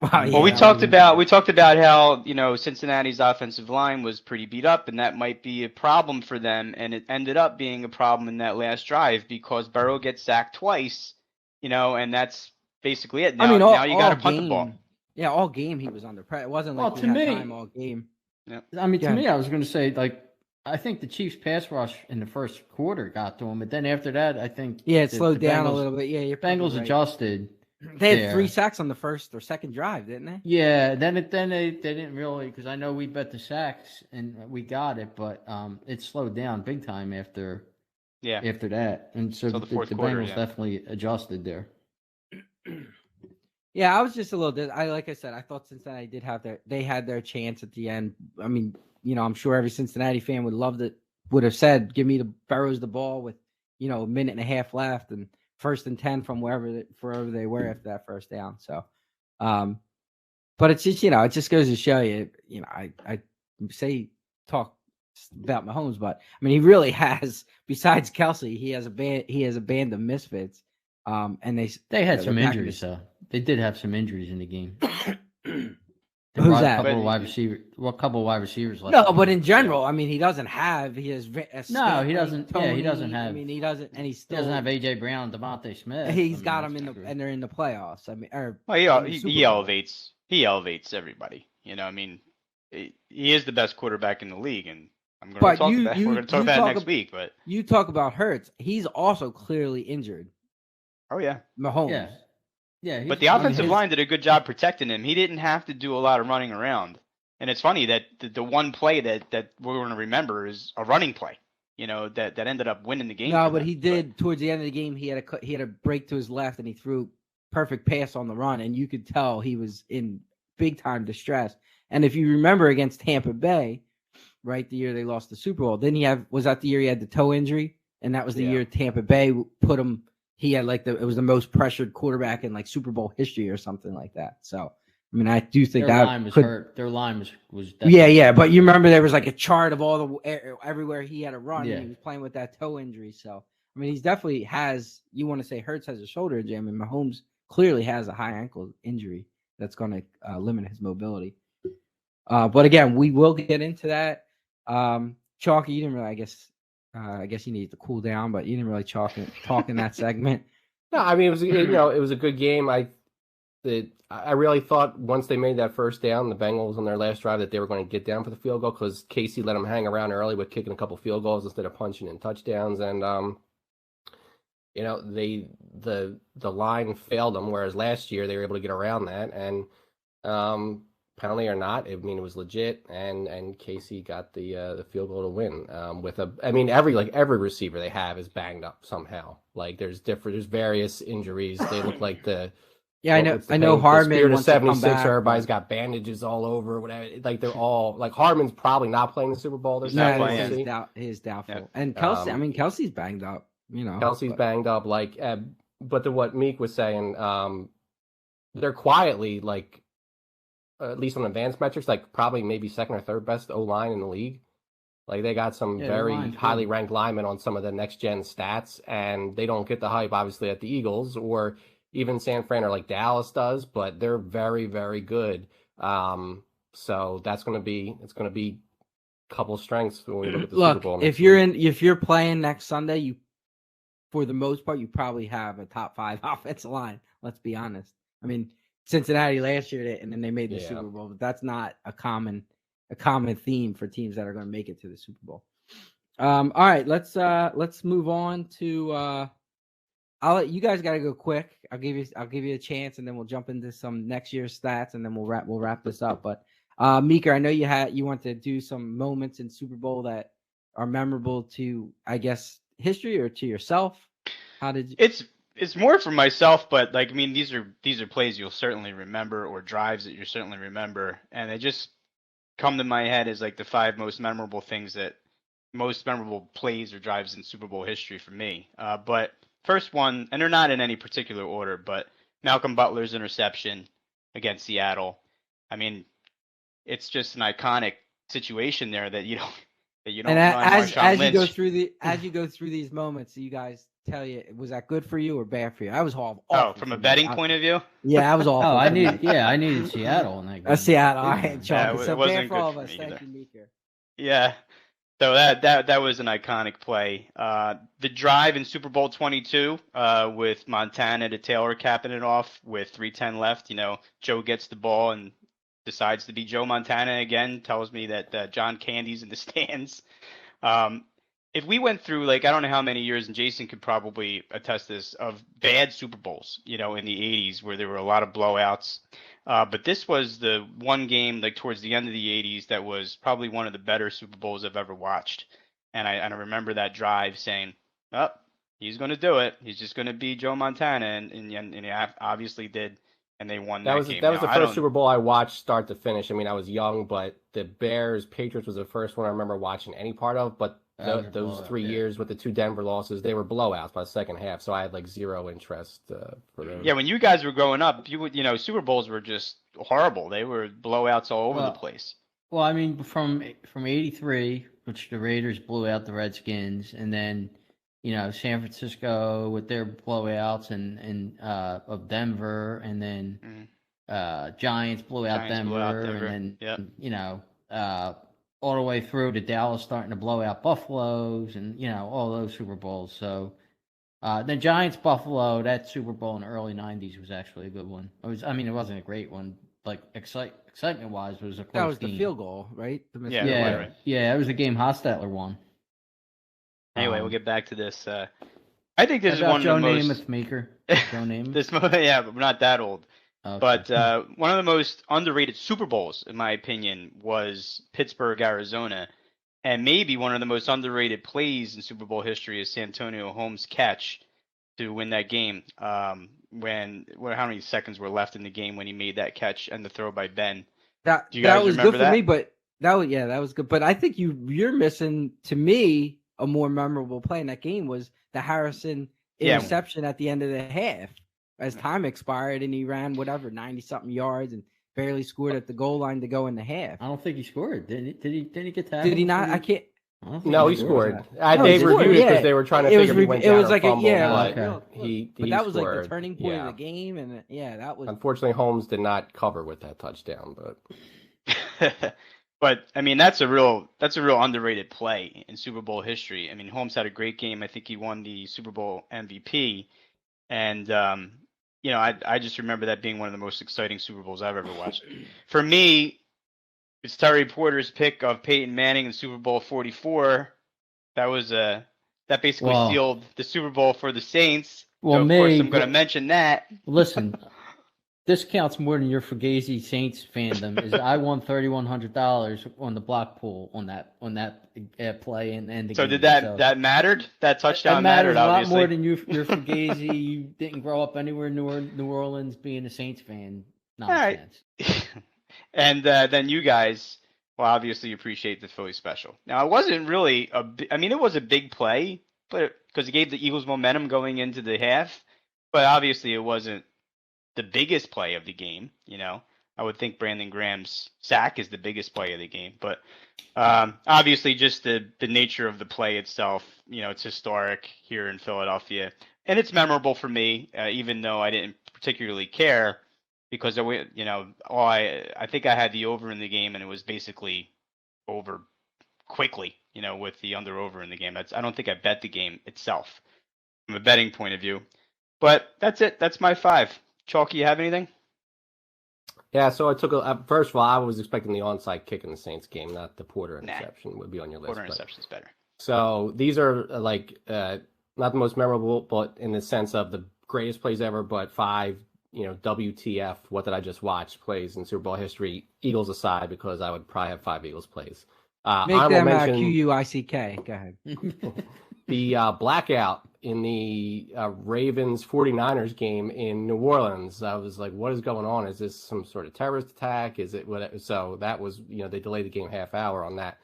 Well, we talked about how Cincinnati's offensive line was pretty beat up, and that might be a problem for them. And it ended up being a problem in that last drive because Burrow gets sacked twice, and that's basically it. Now, now you got to punt the ball. Yeah, all game he was under pressure. It wasn't like he had time all game. Yeah. I mean, to me, I was going to say I think the Chiefs pass rush in the first quarter got to him, but then after that, I think Yeah, it the slowed down a Bengals- little bit. Yeah, you're probably Bengals right. adjusted. They had 3 there. sacks on the first or second drive, didn't they? Yeah, then they didn't really, because I know we bet the sacks and we got it, but it slowed down big time after Yeah. that, and so So the the fourth quarter, Bengals yeah. definitely adjusted there. Yeah, I was just a little. Like I said, I thought Cincinnati did have they had their chance at the end. I mean, I'm sure every Cincinnati fan would have said, "Give me the Burrows the ball with, a minute and a half left and 1st and 10 from wherever they were after that first down." So, but it's just it just goes to show you, I say talk about Mahomes, but I mean he really has. Besides Kelsey, he has a band of misfits. And they had they're some back in injuries the- though. They did have some injuries in the game. Who's that? A couple of wide receivers left. No, but in general, I mean, he doesn't have. He has. No, he doesn't. Yeah, he Tony, doesn't I have. mean, he doesn't, and he's He still doesn't have AJ Brown, Devontae Smith. He's got them and they're in the playoffs. I mean, Well, in the Super he Bowl. elevates everybody. I mean, he is the best quarterback in the league, and I'm going But to talk about. We're going to talk about it next ab- week, but You talk about Hurts. He's also clearly injured. oh yeah. Mahomes. Yeah. Yeah, But the offensive line did a good job protecting him. He didn't have to do a lot of running around. And it's funny that the one play that we're going to remember is a running play, that ended up winning the game. No, for but them. he did towards the end of the game. He had a break to his left, and he threw perfect pass on the run, and you could tell he was in big time distress. And if you remember against Tampa Bay, right, the year they lost the Super Bowl, then was that the year he had the toe injury, and that was the year Tampa Bay put him. He had it was the most pressured quarterback in Super Bowl history or something like that. So I mean, I do think their that line was could, hurt. Their line was yeah. But you remember there was a chart of all the everywhere he had a run. Yeah. And he was playing with that toe injury. So I mean, he's definitely has. You want to say Hurts has a shoulder jam, and Mahomes clearly has a high ankle injury that's going to limit his mobility. But again, we will get into that. Chalky, you didn't really. I guess you need to cool down, but you didn't really talk in that segment. No, I mean it was it was a good game. I really thought once they made that first down, the Bengals on their last drive, that they were going to get down for the field goal because Casey let them hang around early with kicking a couple field goals instead of punching in touchdowns, and the line failed them. Whereas last year they were able to get around that, and penalty or not, I mean it was legit, and Casey got the field goal to win. Every receiver they have is banged up somehow. Like there's various injuries. They look like the Yeah, I know Hardman wants to come back. Everybody's got bandages all over, whatever. Like they're all like Hardman's probably not playing the Super Bowl. There's not not playing. playing. He's doubtful. Yep. And Kelsey, Kelsey's banged up. Kelsey's banged up. Like, but what Meek was saying, they're quietly like, at least on advanced metrics, like probably maybe second or third best O line in the league. Like they got some very highly ranked linemen on some of the next gen stats, and they don't get the hype obviously at the Eagles or even San Fran or like Dallas does, but they're very, very good. So it's going to be a couple strengths when we look at the Super Bowl. If you're playing next Sunday, for the most part, you probably have a top 5 offensive line. Let's be honest. I mean, Cincinnati last year, and then they made the Super Bowl, but that's not a common theme for teams that are going to make it to the Super Bowl. All right, let's move on to. You guys got to go quick. I'll give you a chance, and then we'll jump into some next year's stats, and then we'll wrap this up. But Meeker, I know you want to do some moments in Super Bowl that are memorable to, I guess, history or to yourself. How did you? It's more for myself, but these are plays you'll certainly remember or drives that you certainly remember, and they just come to my head as the 5 most memorable plays or drives in Super Bowl history for me. But first one, and they're not in any particular order, but Malcolm Butler's interception against Seattle. I mean, it's just an iconic situation there that you don't. And as you go through these moments, you guys tell you, was that good for you or bad for you? I was awful. Oh, from a betting point of view? Yeah, I was awful. I needed Seattle in that game. Seattle. I had Charlie. So bad for all of us. Thank you, Meeker. Yeah. So that was an iconic play. The drive in Super Bowl 22 with Montana to Taylor capping it off with 3:10 left. Joe gets the ball and decides to be Joe Montana again. Tells me that John Candy's in the stands. If we went through, like, I don't know how many years, and Jason could probably attest this, of bad Super Bowls, in the 80s where there were a lot of blowouts. But this was the one game, like, towards the end of the 80s that was probably one of the better Super Bowls I've ever watched. And I remember that drive saying, oh, he's going to do it. He's just going to be Joe Montana. And he obviously did. And they won that game. That was the first Super Bowl I watched start to finish. I mean, I was young, but the Bears-Patriots was the first one I remember watching any part of. But those 3 years with the 2 Denver losses, they were blowouts by the second half. So I had like zero interest for those. Yeah, when you guys were growing up, Super Bowls were just horrible. They were blowouts all over the place. Well, I mean, from '83, which the Raiders blew out the Redskins, and then San Francisco with their blowouts and of Denver, and then Giants blew out Denver, and then all the way through to Dallas starting to blow out Buffaloes, and all those Super Bowls. So the Giants Buffalo, that Super Bowl in the early '90s was actually a good one. It wasn't a great one, like excitement wise, it was a close That was game. the field goal, right? Right. Yeah, it was a game Hostetler won. Anyway, we'll get back to this. I think this is one Joe of the most Namath maker. Joe Namath. But we're not that old. Okay. But one of the most underrated Super Bowls, in my opinion, was Pittsburgh, Arizona, and maybe one of the most underrated plays in Super Bowl history is Santonio Holmes' catch to win that game. How many seconds were left in the game when he made that catch and the throw by Ben? That was good for me, but that was good. But I think you're missing, to me, a more memorable play in that game was the Harrison interception at the end of the half as time expired, and he ran 90-something yards and barely scored at the goal line to go in the half. I don't think he scored. Did he get tackled? Did he not? I can't. No, he scored. They reviewed it because they were trying to figure if he went down or fumbled. But that was like the turning point of the game, and that was. Unfortunately, Holmes did not cover with that touchdown, but. But I mean, that's a real underrated play in Super Bowl history. I mean, Holmes had a great game. I think he won the Super Bowl MVP, and I just remember that being one of the most exciting Super Bowls I've ever watched. For me, it's Terry Porter's pick of Peyton Manning in Super Bowl 44. That basically sealed the Super Bowl for the Saints. Well, so of course, I'm going to mention that. Listen, this counts more than your Fugazi Saints fandom. I won $3,100 on the block pool on that play and the so game. Did that mattered? That touchdown mattered a lot obviously. more than your Fugazi. You didn't grow up anywhere in New Orleans being a Saints fan. Nonsense. All right. And then you guys, well, obviously appreciate the Philly special. Now, it wasn't really it was a big play, but because it gave the Eagles momentum going into the half, but obviously it wasn't the biggest play of the game. I would think Brandon Graham's sack is the biggest play of the game, but obviously just the nature of the play itself, it's historic here in Philadelphia, and it's memorable for me, even though I didn't particularly care. Because I think I had the over in the game, and it was basically over quickly, with the under-over in the game. I don't think I bet the game itself from a betting point of view. But that's it. That's my 5. Chalky, you have anything? Yeah, so I took first of all, I was expecting the onside kick in the Saints game, not the Porter interception would be on your list. Porter interception's better. So these are not the most memorable, but in the sense of the greatest plays ever, but 5. WTF, what did I just watch plays in Super Bowl history, Eagles aside, because I would probably have 5 Eagles plays. Make them QUICK. Go ahead. The blackout in the Ravens 49ers game in New Orleans. I was like, what is going on? Is this some sort of terrorist attack? Is it what? So that was, they delayed the game half hour on that.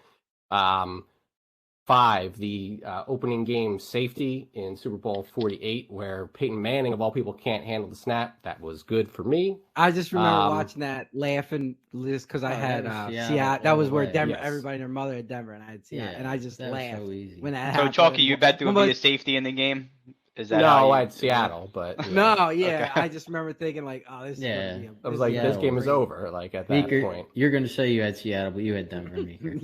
5, the opening game safety in Super Bowl 48, where Peyton Manning, of all people, can't handle the snap. That was good for me. I just remember watching that, laughing, just because I had Seattle. That was where Denver, everybody and their mother had Denver, and I had Seattle, and I just laughed when that happened. So, Chalky, you bet there would be a safety in the game? Is that I had Seattle, but okay. I just remember thinking like, oh, this. I was like, this game is over. Like at that point, you're going to say you had Seattle, but you had Denver, Meeker.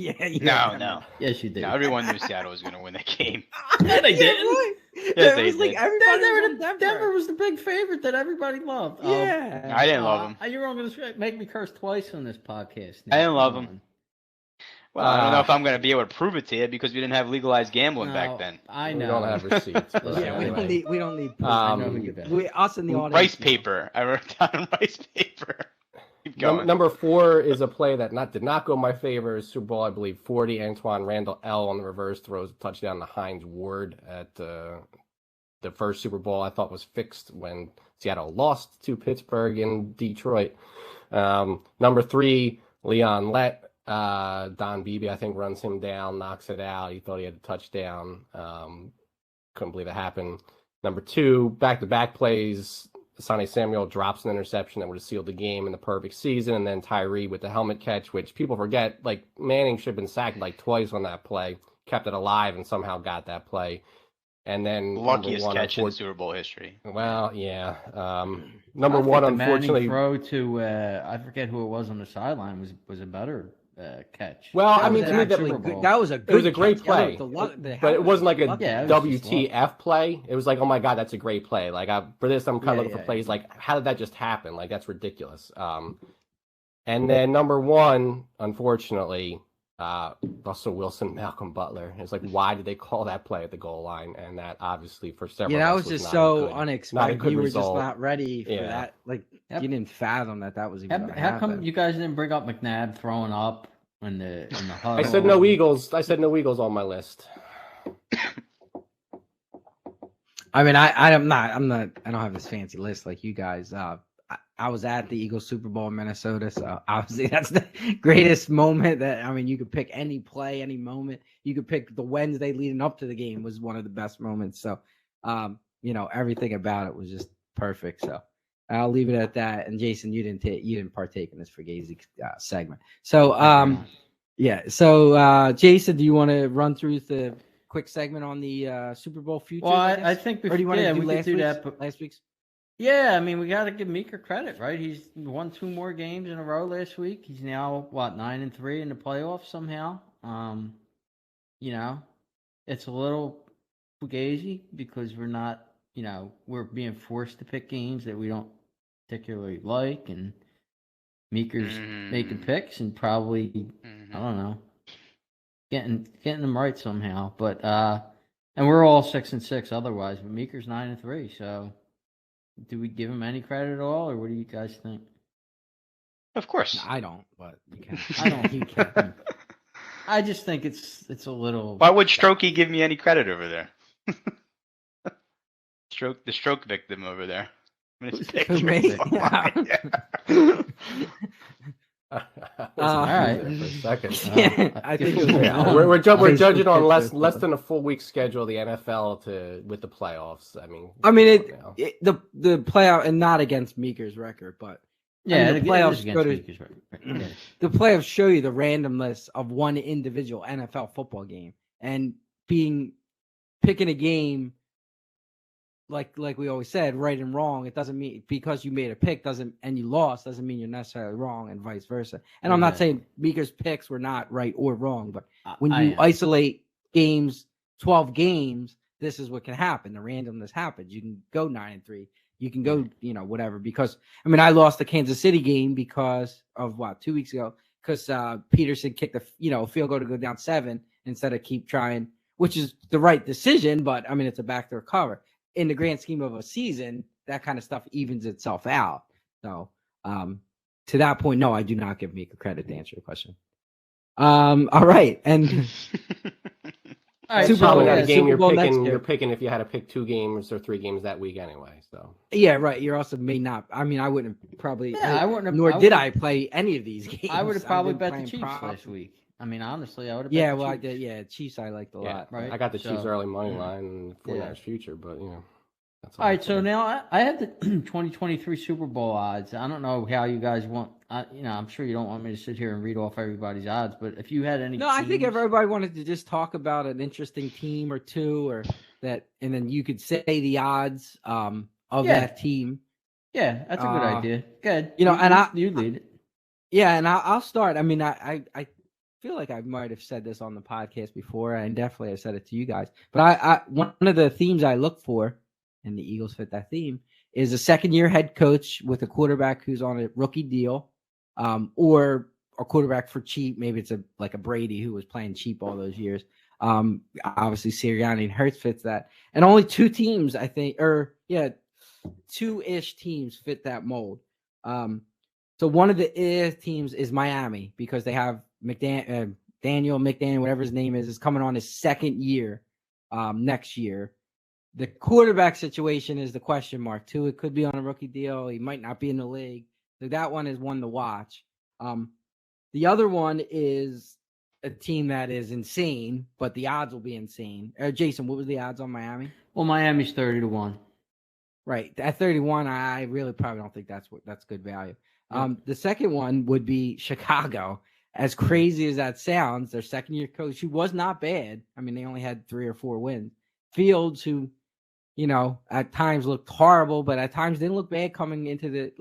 No. Yes, you did. No, everyone knew Seattle was going to win that game. No, they didn't. Yes, they did. Denver was the big favorite that everybody loved. Yeah, I didn't love them. You're going to make me curse twice on this podcast. I didn't love them. Well, I don't know if I'm going to be able to prove it to you because we didn't have legalized gambling No, back then. I We know. don't have receipts. But Yeah, we anyway. don't need. We don't need. proof. I Um, know who you bet. Us in the audience. Rice know. paper. I wrote down on rice paper. Keep going. Number 4 is a play that did not go in my favor. Super Bowl, I believe, 40. Antoine Randall L on the reverse throws a touchdown to Hines Ward at the first Super Bowl. I thought was fixed when Seattle lost to Pittsburgh and Detroit. Number 3, Leon Lett. Don Beebe, I think, runs him down, knocks it out. He thought he had a touchdown. Couldn't believe it happened. Number 2, back-to-back plays. Sonny Samuel drops an interception that would have sealed the game in the perfect season, and then Tyree with the helmet catch, which people forget. Like, Manning should have been sacked like twice on that play, kept it alive, and somehow got that play. And then Luckiest number 1, catch in Super Bowl history. well, yeah. I Number think 1, the Manning unfortunately. throw to I forget who it was on the sideline was a better catch. Well, That I was mean, to me, actually Super good. Bowl. That was a It good. was a great catch. Yeah, play, the but it wasn't like a Yeah, it was just WTF play. It was like, oh my god, that's a great play. Like for this, I'm kind Yeah, of looking for yeah. plays like, how did that just happen? Like that's ridiculous. And then number 1, unfortunately, Russell Wilson, Malcolm Butler. It's like, why did they call that play at the goal line? And that obviously for several. Yeah, that of was us just not a so good- unexpected. good You were result. just not ready for Yeah. that. Like Yep. you didn't fathom that was even. gonna How come happen. you guys didn't bring up McNabb throwing up in the huddle? I said no Eagles. I said no Eagles on my list. I mean, I'm not. I don't have this fancy list like you guys. I was at the Eagles Super Bowl in Minnesota, so obviously that's the greatest moment. That I mean, you could pick any play, any moment. You could pick the Wednesday leading up to the game was one of the best moments. So, everything about it was just perfect. So I'll leave it at that. And Jason, you didn't partake in this Fugazi segment. So yeah. So Jason, do you want to run through the quick segment on the Super Bowl futures? Well, I I guess? think Or do you want to do we could last do week's? that. But Last week's? yeah, I mean, we got to give Meeker credit, right? He's won 2 more games in a row last week. He's now 9-3 in the playoffs somehow. It's a little fugazi because we're not, we're being forced to pick games that we don't particularly like, and Meeker's making picks and probably I don't know, getting them right somehow. But and we're all 6-6 otherwise, but Meeker's 9-3, so. Do we give him any credit at all, or what do you guys think? Of course. No, I don't, but you can. I don't. You can. I just think it's a little. Why would Strokey give me any credit over there? The stroke victim over there. I'm gonna Who's pick the Strokey victim? online. All right. For a second. Yeah, I think it was Yeah, we're judging on less Facebook. than a full week schedule of the NFL with the playoffs. I mean, now. the playoff, and not against Meeker's record, but Yeah, the it playoffs is against go to- Meeker's record. Yeah. the playoffs show you the randomness of one individual NFL football game, and picking a game like we always said, right and wrong. It doesn't mean because you made a pick and you lost doesn't mean you're necessarily wrong, and vice versa. And I'm not saying Meeker's picks were not right or wrong, but when you isolate games, 12 games, this is what can happen. The randomness happens. You can go 9-3. You can go, whatever. Because I mean, I lost the Kansas City game because of 2 weeks ago, because Peterson kicked a field goal to go down 7 instead of keep trying, which is the right decision. But I mean, it's a backdoor cover. In the grand scheme of a season, that kind of stuff evens itself out. So, to that point, no, I do not give Meeker credit to answer your question. All right, and All right, Super Probably Bowl, not a game Super Bowl next year. you're picking if you had to pick 2 games or 3 games that week anyway. So Yeah, right. You're also may not. I mean, I wouldn't probably. Yeah, I wouldn't have- Nor I did wouldn't- I play any of these games. I would have probably I've bet been the playing Chiefs prop. last week. I mean, honestly, I would have. Yeah, bet the well, I Chiefs. did. Yeah, Chiefs I liked a yeah, lot. Right. I got the Chiefs So, early money yeah. line and 49ers future, but that's All right, so now I have the 2023 Super Bowl odds. I don't know how you guys want. I'm sure you don't want me to sit here and read off everybody's odds, but if you had any, No, I think teams- everybody wanted to just talk about an interesting team or two, or that, and then you could say the odds of Yeah. that team. Yeah, that's a good idea. Good. And you lead it. Yeah, and I'll start. I mean, I feel like I might have said this on the podcast before, and definitely I said it to you guys. But I one of the themes I look for, and the Eagles fit that theme, is a second-year head coach with a quarterback who's on a rookie deal, or a quarterback for cheap. Maybe it's like a Brady who was playing cheap all those years. Obviously Sirianni and Hurts fits that, and only two teams I think, or yeah, 2-ish teams fit that mold. So one of the teams is Miami because they have Daniel McDaniel, whatever his name is coming on his second year next year. The quarterback situation is the question mark too. It could be on a rookie deal. He might not be in the league. So that one is one to watch. The other one is a team that is insane, but the odds will be insane. Jason, what was the odds on Miami? Well, Miami's 30-1. Right. At 31, I really probably don't think that's good value. The second one would be Chicago. As crazy as that sounds, their second-year coach, who was not bad. I mean, they only had 3 or 4 wins. Fields, who, at times looked horrible, but at times didn't look bad coming into the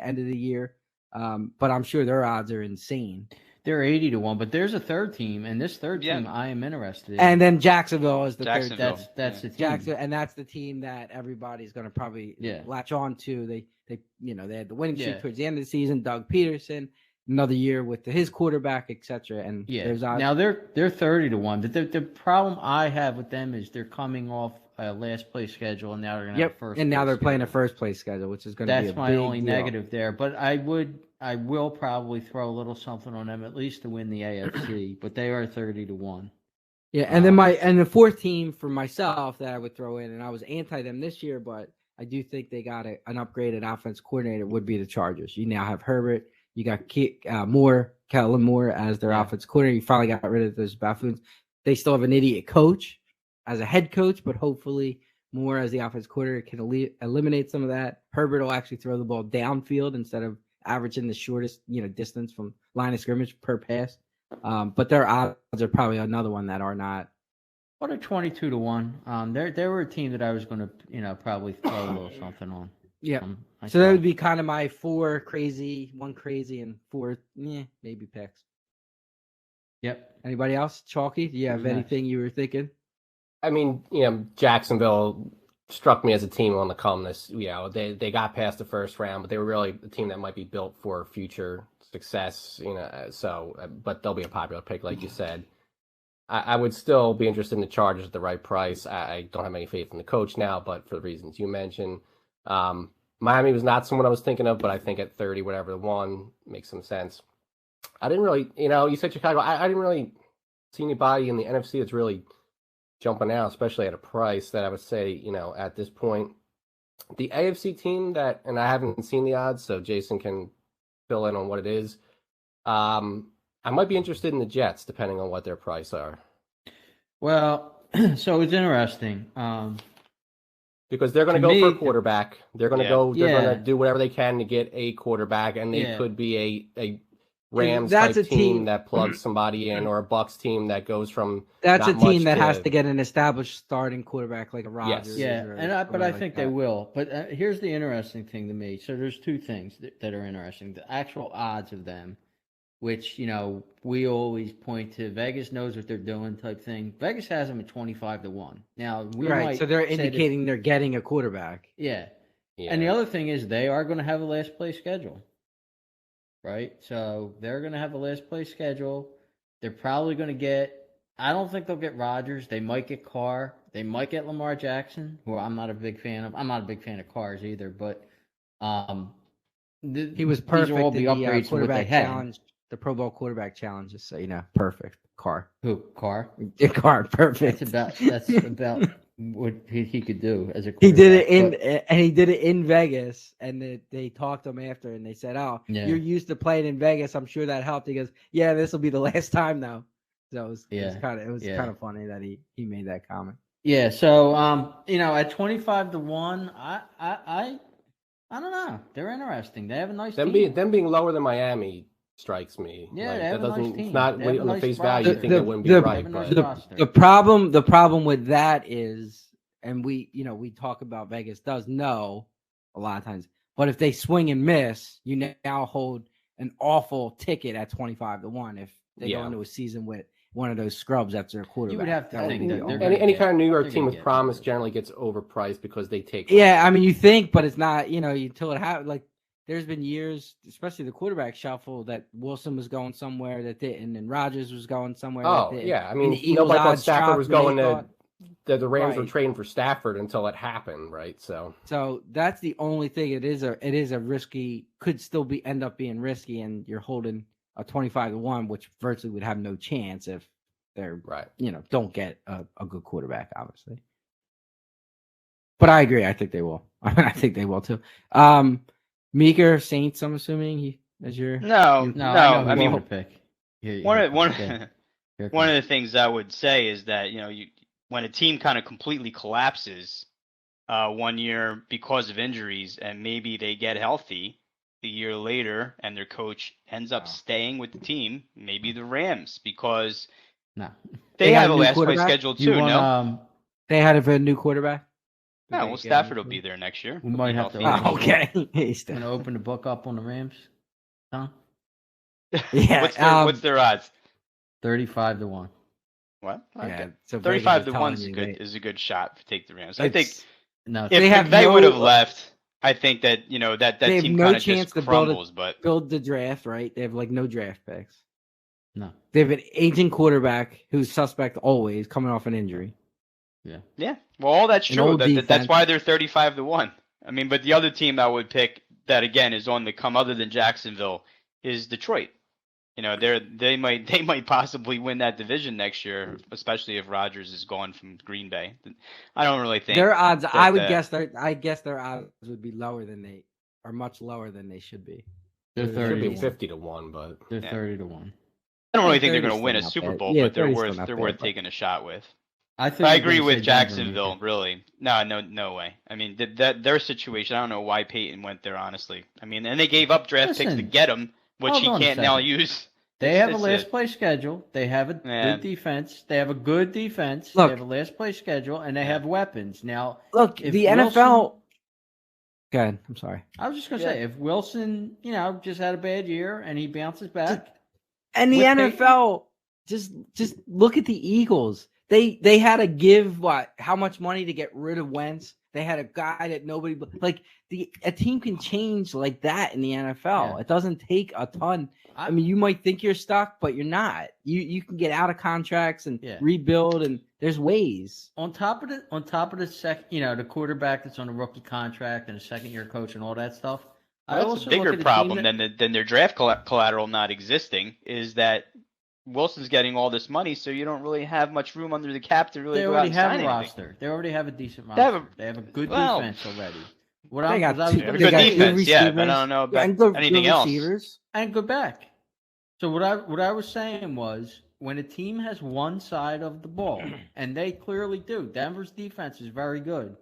end of the year. But I'm sure their odds are insane. They're 80-1, but there's a third team, and this third team I am interested in. And then Jacksonville is the third. That's the team. Jacksonville, and that's the team that everybody's going to probably latch on to. They had the winning streak towards the end of the season. Doug Peterson, another year with his quarterback, etc. And there's odds. Now they're 30-1. The problem I have with them is they're coming off a last place schedule, and now they're going to have a first. And now they're playing a schedule. first place schedule, which is going to be a big That's my only deal. negative there. But I will probably throw a little something on them, at least to win the AFC. But they are 30-1. Yeah, and then the fourth team for myself that I would throw in, and I was anti them this year, but I do think they got an upgraded offense coordinator, would be the Chargers. You now have Herbert. You got Kellen Moore as their offense coordinator. You finally got rid of those buffoons. They still have an idiot coach as a head coach, but hopefully Moore as the offense coordinator can eliminate some of that. Herbert will actually throw the ball downfield instead of averaging the shortest distance from line of scrimmage per pass. But their odds are probably another one that are not. What a 22-1. They were a team that I was going to probably throw a little something on. Yeah. So that would be kind of my 4 crazy, 1 crazy, and 4 maybe picks. Yep. Anybody else? Chalky, do you have anything you were thinking? I mean, Jacksonville struck me as a team on the come. They got past the first round, but they were really a team that might be built for future success. But they'll be a popular pick, like you said. I would still be interested in the Chargers at the right price. I don't have any faith in the coach now, but for the reasons you mentioned, Miami was not someone I was thinking of, but I think at 30, whatever, 1 makes some sense. I didn't really, you said Chicago. I didn't really see anybody in the NFC that's really jumping out, especially at a price that I would say, at this point. The AFC team that, and I haven't seen the odds, so Jason can fill in on what it is. I might be interested in the Jets, depending on what their price are. Well, so it's interesting. Because they're going to go for a quarterback. They're going to go. They're going to do whatever they can to get a quarterback, and they could be a Rams type team that plugs somebody in, or a Bucks team that goes from. That's a team that has to get an established starting quarterback like a Rodgers. Yes. Yeah, but I think they will. But here's the interesting thing to me. So there's 2 things that are interesting: the actual odds of them, which we always point to. Vegas knows what they're doing, type thing. Vegas has them at 25-1. Now so they're indicating they're getting a quarterback. Yeah. And the other thing is they are going to have a last place schedule, right? So they're going to have a last place schedule. They're probably going to get. I don't think they'll get Rodgers. They might get Carr. They might get Lamar Jackson, who I'm not a big fan of. I'm not a big fan of Carr's either, but he was perfect. These will all be upgrades in the quarterback challenge. The Pro Bowl quarterback challenge, just so you know, perfect. Carr. Who? Carr? Carr, perfect. That's about what he could do as a quarterback. He did it in Vegas, and they talked to him after, and they said, "Oh, you're used to playing in Vegas. I'm sure that helped." He goes, "Yeah, this will be the last time, though." So it was kind of funny that he made that comment. Yeah. So at 25-1, I don't know. They're interesting. They have a nice team. Them being lower than Miami strikes me. Yeah, they have a nice team. It's not on the face value. You think it wouldn't be right, but the problem with that is, and we talk about Vegas does know a lot of times, but if they swing and miss, you now hold an awful ticket at 25-1 if they go into a season with one of those scrubs that's their quarterback. You would have to think that any kind of New York team with promise generally gets overpriced because they take. Yeah, I mean, you think, but it's not. Until it happens, like there's been years, especially the quarterback shuffle, that Wilson was going somewhere that didn't, and Rodgers was going somewhere that Oh didn't. yeah, I And mean the Eagles nobody thought odds Stafford dropped was when they going to. thought- The Rams were Right. trading for Stafford until it happened, right? So So that's the only thing. It is a risky, could still end up being risky, and you're holding a 25-1, which virtually would have no chance if they're right. don't get a good quarterback, obviously. But I agree. I think they will. I think they will too. Meeker Saints. I'm assuming as your No, No, no. I know I who mean, to pick. Here one it of one comes. Here it one comes. of the things I would say is that when a team kind of completely collapses 1 year because of injuries, and maybe they get healthy the year later, and their coach ends up staying with the team, maybe the Rams, because No. They they got have a a new last place quarterback? schedule You too. want No, they had a new quarterback. Did no. they Well, get a new Stafford will be quarterback? there next year. We He'll might be have to healthy open next the year. Okay. He's I'm gonna open the book up on the Rams. Tom? Yeah, What's their odds? 35-1. What? Okay. Yeah, so Vegas 35 is to telling 1 is you is a good shot to take the Rams. I think it's- No, if They have McVay would have no- left, I think that that They have team no kind of chance just to build crumbles. But build the draft, right? They have no draft picks. no. They have an aging quarterback who's suspect always coming off an injury. yeah, well, all that's An true. old That's defense. why they're 35 to 1. I mean, but the other team I would pick that again is on the come other than Jacksonville is Detroit. They might possibly win that division next year, especially if Rodgers is gone from Green Bay. I don't really think Their odds, that, I guess their odds would be much lower than they should be. They're It It should 30 be to 1. 50 to 1, but They're Yeah. 30 to 1. I don't really Yeah, think they're 30's going to win a still not Super bad. Bowl, Yeah, but they're 30's worth still not they're bad, worth but- taking a shot with. I think I you're agree gonna with say Denver, Jacksonville. Mika. Really, no way. I mean, that their situation. I don't know why Peyton went there. Honestly, I mean, and they gave up draft picks to Listen, get him, which hold he on a can't now second. use. They It's- have a it's last place schedule. They have a Yeah. good defense. They have a good defense. Look. They have a last place schedule, and they Yeah. have weapons. Now, Look, If the Wilson- NFL. Go ahead. I'm sorry. I was just gonna Yeah. say, if Wilson, just had a bad year and he bounces back, And the With NFL, just look at the Eagles. They had to give how much money to get rid of Wentz. They had a guy that nobody a team can change like that in the NFL. Yeah. It doesn't take a ton. I mean, you might think you're stuck, but you're not. You can get out of contracts and Yeah. rebuild, and there's ways. on top of the the quarterback that's on a rookie contract and a second-year coach and all that stuff. I That's also a bigger look at problem that, than their draft collateral not existing. Is that Wilson's getting all this money, so you don't really have much room under the cap to really they go out already and have sign a anything. roster. They already have a decent They have roster. They have a good well, defense already. They got I was two- They have gonna a they good got say- good defense, yeah, but I receivers. don't know about and good anything else. receivers. and go back. So what I was saying was, when a team has one side of the ball, and they clearly do, Denver's defense is very good.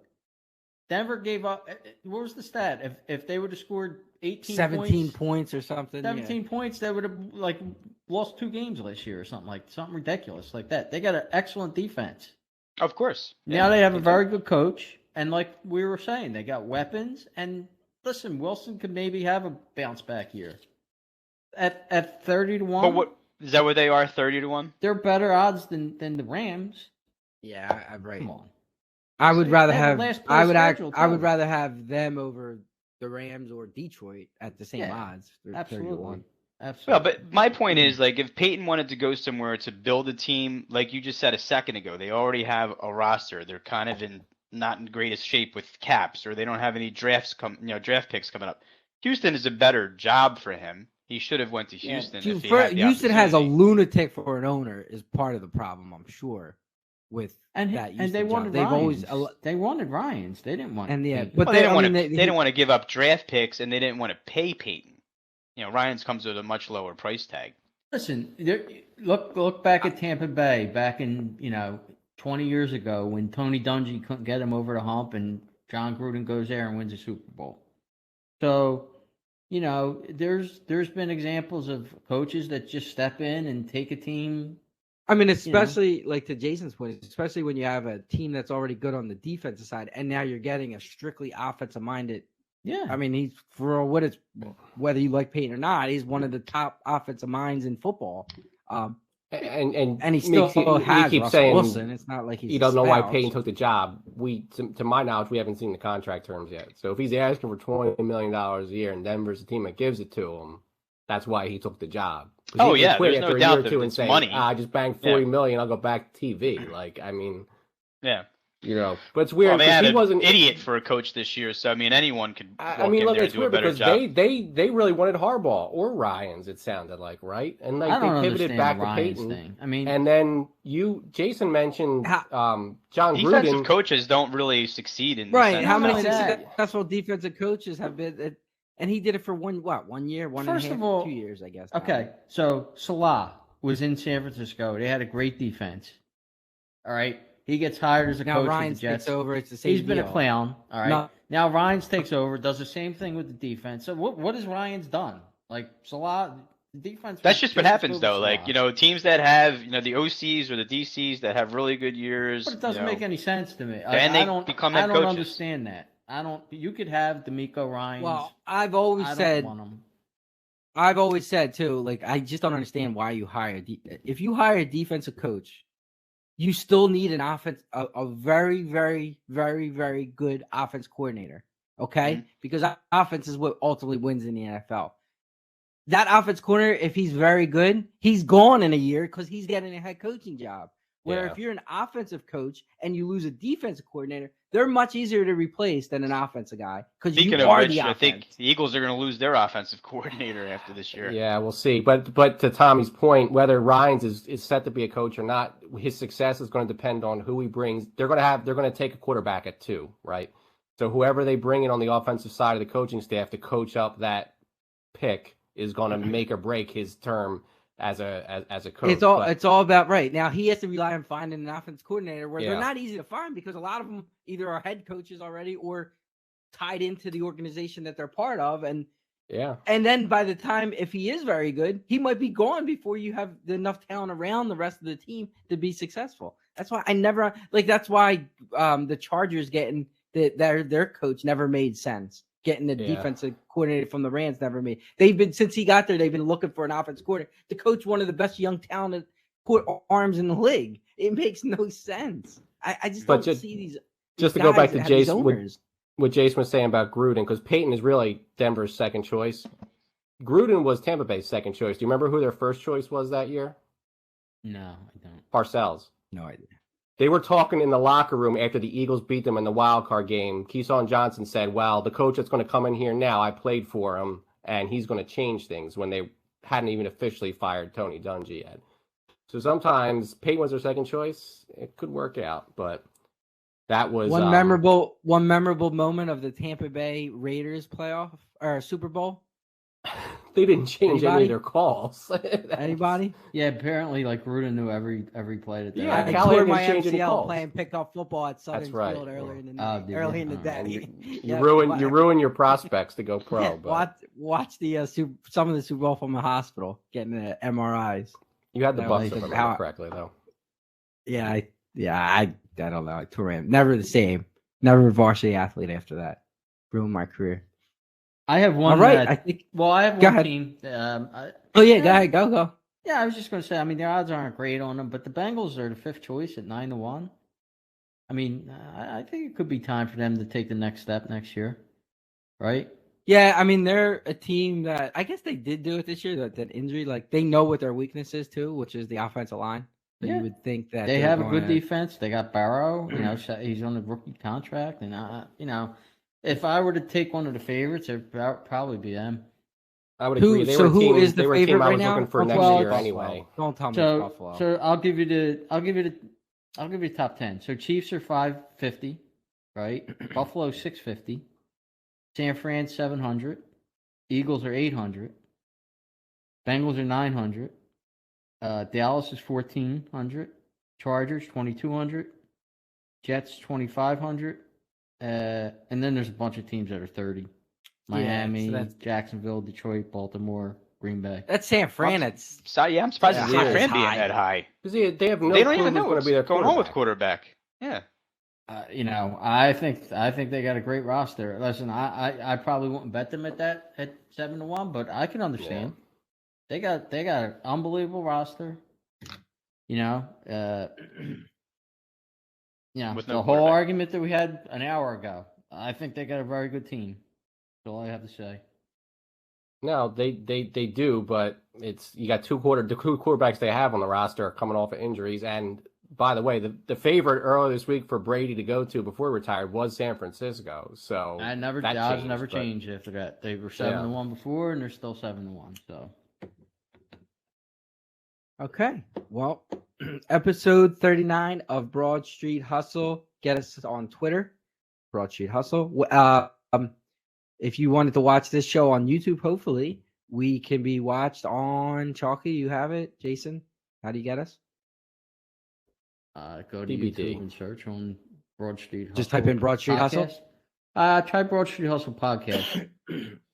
Denver gave up. What was the stat? If they would have scored 18 17 points, points or something. 17 points, they would have lost 2 games last year or something ridiculous like that. They got an excellent defense. Of course. Now Yeah, they have a do. very good coach, and like we were saying, they got weapons. And listen, Wilson could maybe have a bounce back year. At 30 to 1, But what is that? What they are? 30 to 1. they're better odds than the Rams. Yeah, I'm right. Come on. I would They rather have a have last I place would schedule, I would too. rather have them over the Rams or Detroit at the same Yeah, odds. They're 30 to 1. Absolutely. Well, but my point is, if Peyton wanted to go somewhere to build a team, like you just said a second ago, they already have a roster. They're kind of not in greatest shape with caps, or they don't have any draft picks coming up. Houston is a better job for him. He should have went to Houston. If he had the Houston has a opportunity. lunatic for an owner is part of the problem, I'm sure. With and that and they Houston job. wanted They've Ryans. always They wanted Ryans. They didn't want. And yeah, Peyton. but Well, they didn't I want to. mean, They didn't want to give up draft picks, and they didn't want to pay Peyton. Ryan's comes with a much lower price tag. Listen, look back at Tampa Bay back in 20 years ago when Tony Dungy couldn't get him over the hump, and John Gruden goes there and wins a Super Bowl. So, there's been examples of coaches that just step in and take a team. I mean, especially like to Jason's point, especially when you have a team that's already good on the defensive side, and now you're getting a strictly offensive minded. Yeah, I mean, he's for what it's whether you like Peyton or not, he's one of the top offensive minds in football. And he still has keep Russell saying Wilson. It's not like he's you don't know why slouch. Payton took the job. To my knowledge, we haven't seen the contract terms yet. So if he's asking for $20 million a year and Denver's the team that gives it to him, that's why he took the job. Oh, he yeah, quit there's after no a doubt year or that two and it's say, money. I just banged $40 million, I'll go back to TV. Like, I mean, Yeah. you know, but it's weird Well, they because had he an wasn't idiot for a coach this year, so I mean, anyone could walk in look, there and it's do a weird better because job. they really wanted Harbaugh or Ryans. It sounded like, right? And like I don't they pivoted understand back the to Ryans Peyton. thing. I mean, And then Jason mentioned John Defensive Gruden. coaches don't really succeed in Right. this How many only that. successful defensive coaches have been? And he did it for 1 year, First of all, 2 years, I guess. okay, so Salah was in San Francisco. They had a great defense. All right. He gets hired as a Now coach Ryan with the Jets. takes over. It's the same. He's been a deal. clown. All right. No. Now Ryans takes over, does the same thing with the defense. So what has Ryans done? Like Salah, the defense. That's was just what as happens, good though. as Like, Salah. teams that have, the OCs or the DCs that have really good years. But it doesn't make any sense to me. Then I they don't. become I head don't coaches. understand that. I don't. You could have D'Amico Ryans. Well, I've always I don't said. want him. I've always said too. Like, I just don't understand why you hire. If you hire a defensive coach, you still need an offense, a very, very, very, very good offense coordinator. Okay, Mhm. because offense is what ultimately wins in the NFL. That offense coordinator, if he's very good, he's gone in a year because he's getting a head coaching job. Where Yeah. if you're an offensive coach and you lose a defensive coordinator, they're much easier to replace than an offensive guy because you Speaking of are which, the I offense. think the Eagles are going to lose their offensive coordinator after this year. Yeah, we'll see. But to Tommy's point, whether Ryans is set to be a coach or not, his success is going to depend on who he brings. They're going to take a quarterback at 2, right? So whoever they bring in on the offensive side of the coaching staff to coach up that pick is going to make or break his term as a coach. It's all about right now. He has to rely on finding an offense coordinator where Yeah. they're not easy to find because a lot of them either are head coaches already or tied into the organization that they're part of, and then by the time if he is very good, he might be gone before you have enough talent around the rest of the team to be successful. That's why I never like. That's why the Chargers getting their coach never made sense. Getting the defensive coordinator from the Rams never made. They've been since he got there. They've been looking for an offense coordinator to coach one of the best young talented arms in the league. It makes no sense. I just don't see these. Just to go back to Jason, what Jason was saying about Gruden, because Peyton is really Denver's second choice. Gruden was Tampa Bay's second choice. Do you remember who their first choice was that year? No, I don't. Parcells. No idea. They were talking in the locker room after the Eagles beat them in the wild card game. Keyshawn Johnson said, well, the coach that's going to come in here now, I played for him, and he's going to change things, when they hadn't even officially fired Tony Dungy yet. So sometimes Peyton was their second choice. It could work out, but that was one memorable moment of the Tampa Bay Raiders playoff or Super Bowl. They didn't change any of their calls. Anybody? Yeah, apparently, like Gruden knew every play that they Yeah, I had. Callahan tore my didn't change any MCL calls. playing pickup football at Southern That's right. Field earlier in the Oh, did early you? in the Oh. day. You ruin your prospects to go pro. But Watch the some of the Super Bowl from the hospital getting the MRIs. you had the No, Bucks, like if I remember how- correctly, though. I don't know. I tore him. Never the same. Never a varsity athlete after that. Ruined my career. I have one. All right, that- I think. well, I have Go one ahead. team. Oh yeah, go ahead, go. Yeah, I was just going to say. I mean, their odds aren't great on them, but the Bengals are the 5th choice at 9-1. I mean, I think it could be time for them to take the next step next year, right? Yeah, I mean they're a team that I guess they did do it this year. That injury, like they know what their weakness is too, which is the offensive line. So Yeah. you would think that They they're have a good gonna- defense. They got Barrow. He's on a rookie contract, and if I were to take one of the favorites, it'd probably be them. I would Who- agree. They so were a who team, is the they were a team favorite I right was now? looking for next Well, year Buffalo. anyway. Don't tell me it's So, Buffalo. so I'll give you the top 10. So Chiefs are 550, right? Buffalo 650, San Fran 700, Eagles are 800, Bengals are 900, Dallas is 1400, Chargers 2200, Jets 2500, and then there's a bunch of teams that are 30. Miami, so that's- Jacksonville, Detroit, Baltimore, Green Bay. That's San Fran. It's I'm surprised Yeah, to see high. San Fran being High. that high. Because they have no They don't clue even who's know going to what's be their going on with quarterback. quarterback. Yeah. I think they got a great roster. Listen, I probably wouldn't bet them at 7-1, but I can understand. They got an unbelievable roster. You know, With the no whole quarterback. argument that we had an hour ago. I think they got a very good team. That's all I have to say. No, they do, but it's you got the two quarterbacks they have on the roster are coming off of injuries. And by the way, the favorite earlier this week for Brady to go to before he retired was San Francisco. So that Odds never changed, but- changed after that. They were 7-1 before, and they're still 7-1. So Okay. Well, episode 39 of Broad Street Hustle. Get us on Twitter, Broad Street Hustle. If you wanted to watch this show on YouTube, hopefully we can be watched on Chalky. You have it, Jason. How do you get us? go to TBD. YouTube and search on Broad Street Hustle. Just type in Broad Street Hustle? Podcast. Try Broad Street Hustle podcast.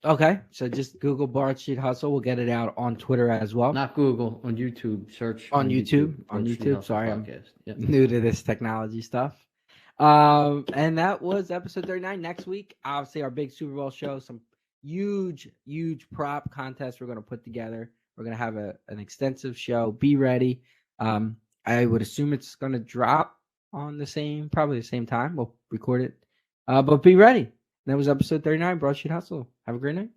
Okay, so just Google Broad Street Hustle. We'll get it out on Twitter as well. Not Google, on YouTube. Search On YouTube? On Broad Street YouTube, Hustle sorry, I'm- podcast. Yep. New to this technology stuff. And that was episode 39. Next week, obviously, our big Super Bowl show, some huge prop contest we're going to put together. We're going to have an extensive show. Be ready. I would assume it's going to drop on probably the same time. We'll record it. But be ready. That was episode 39, Broad Street Hustle. Have a great night.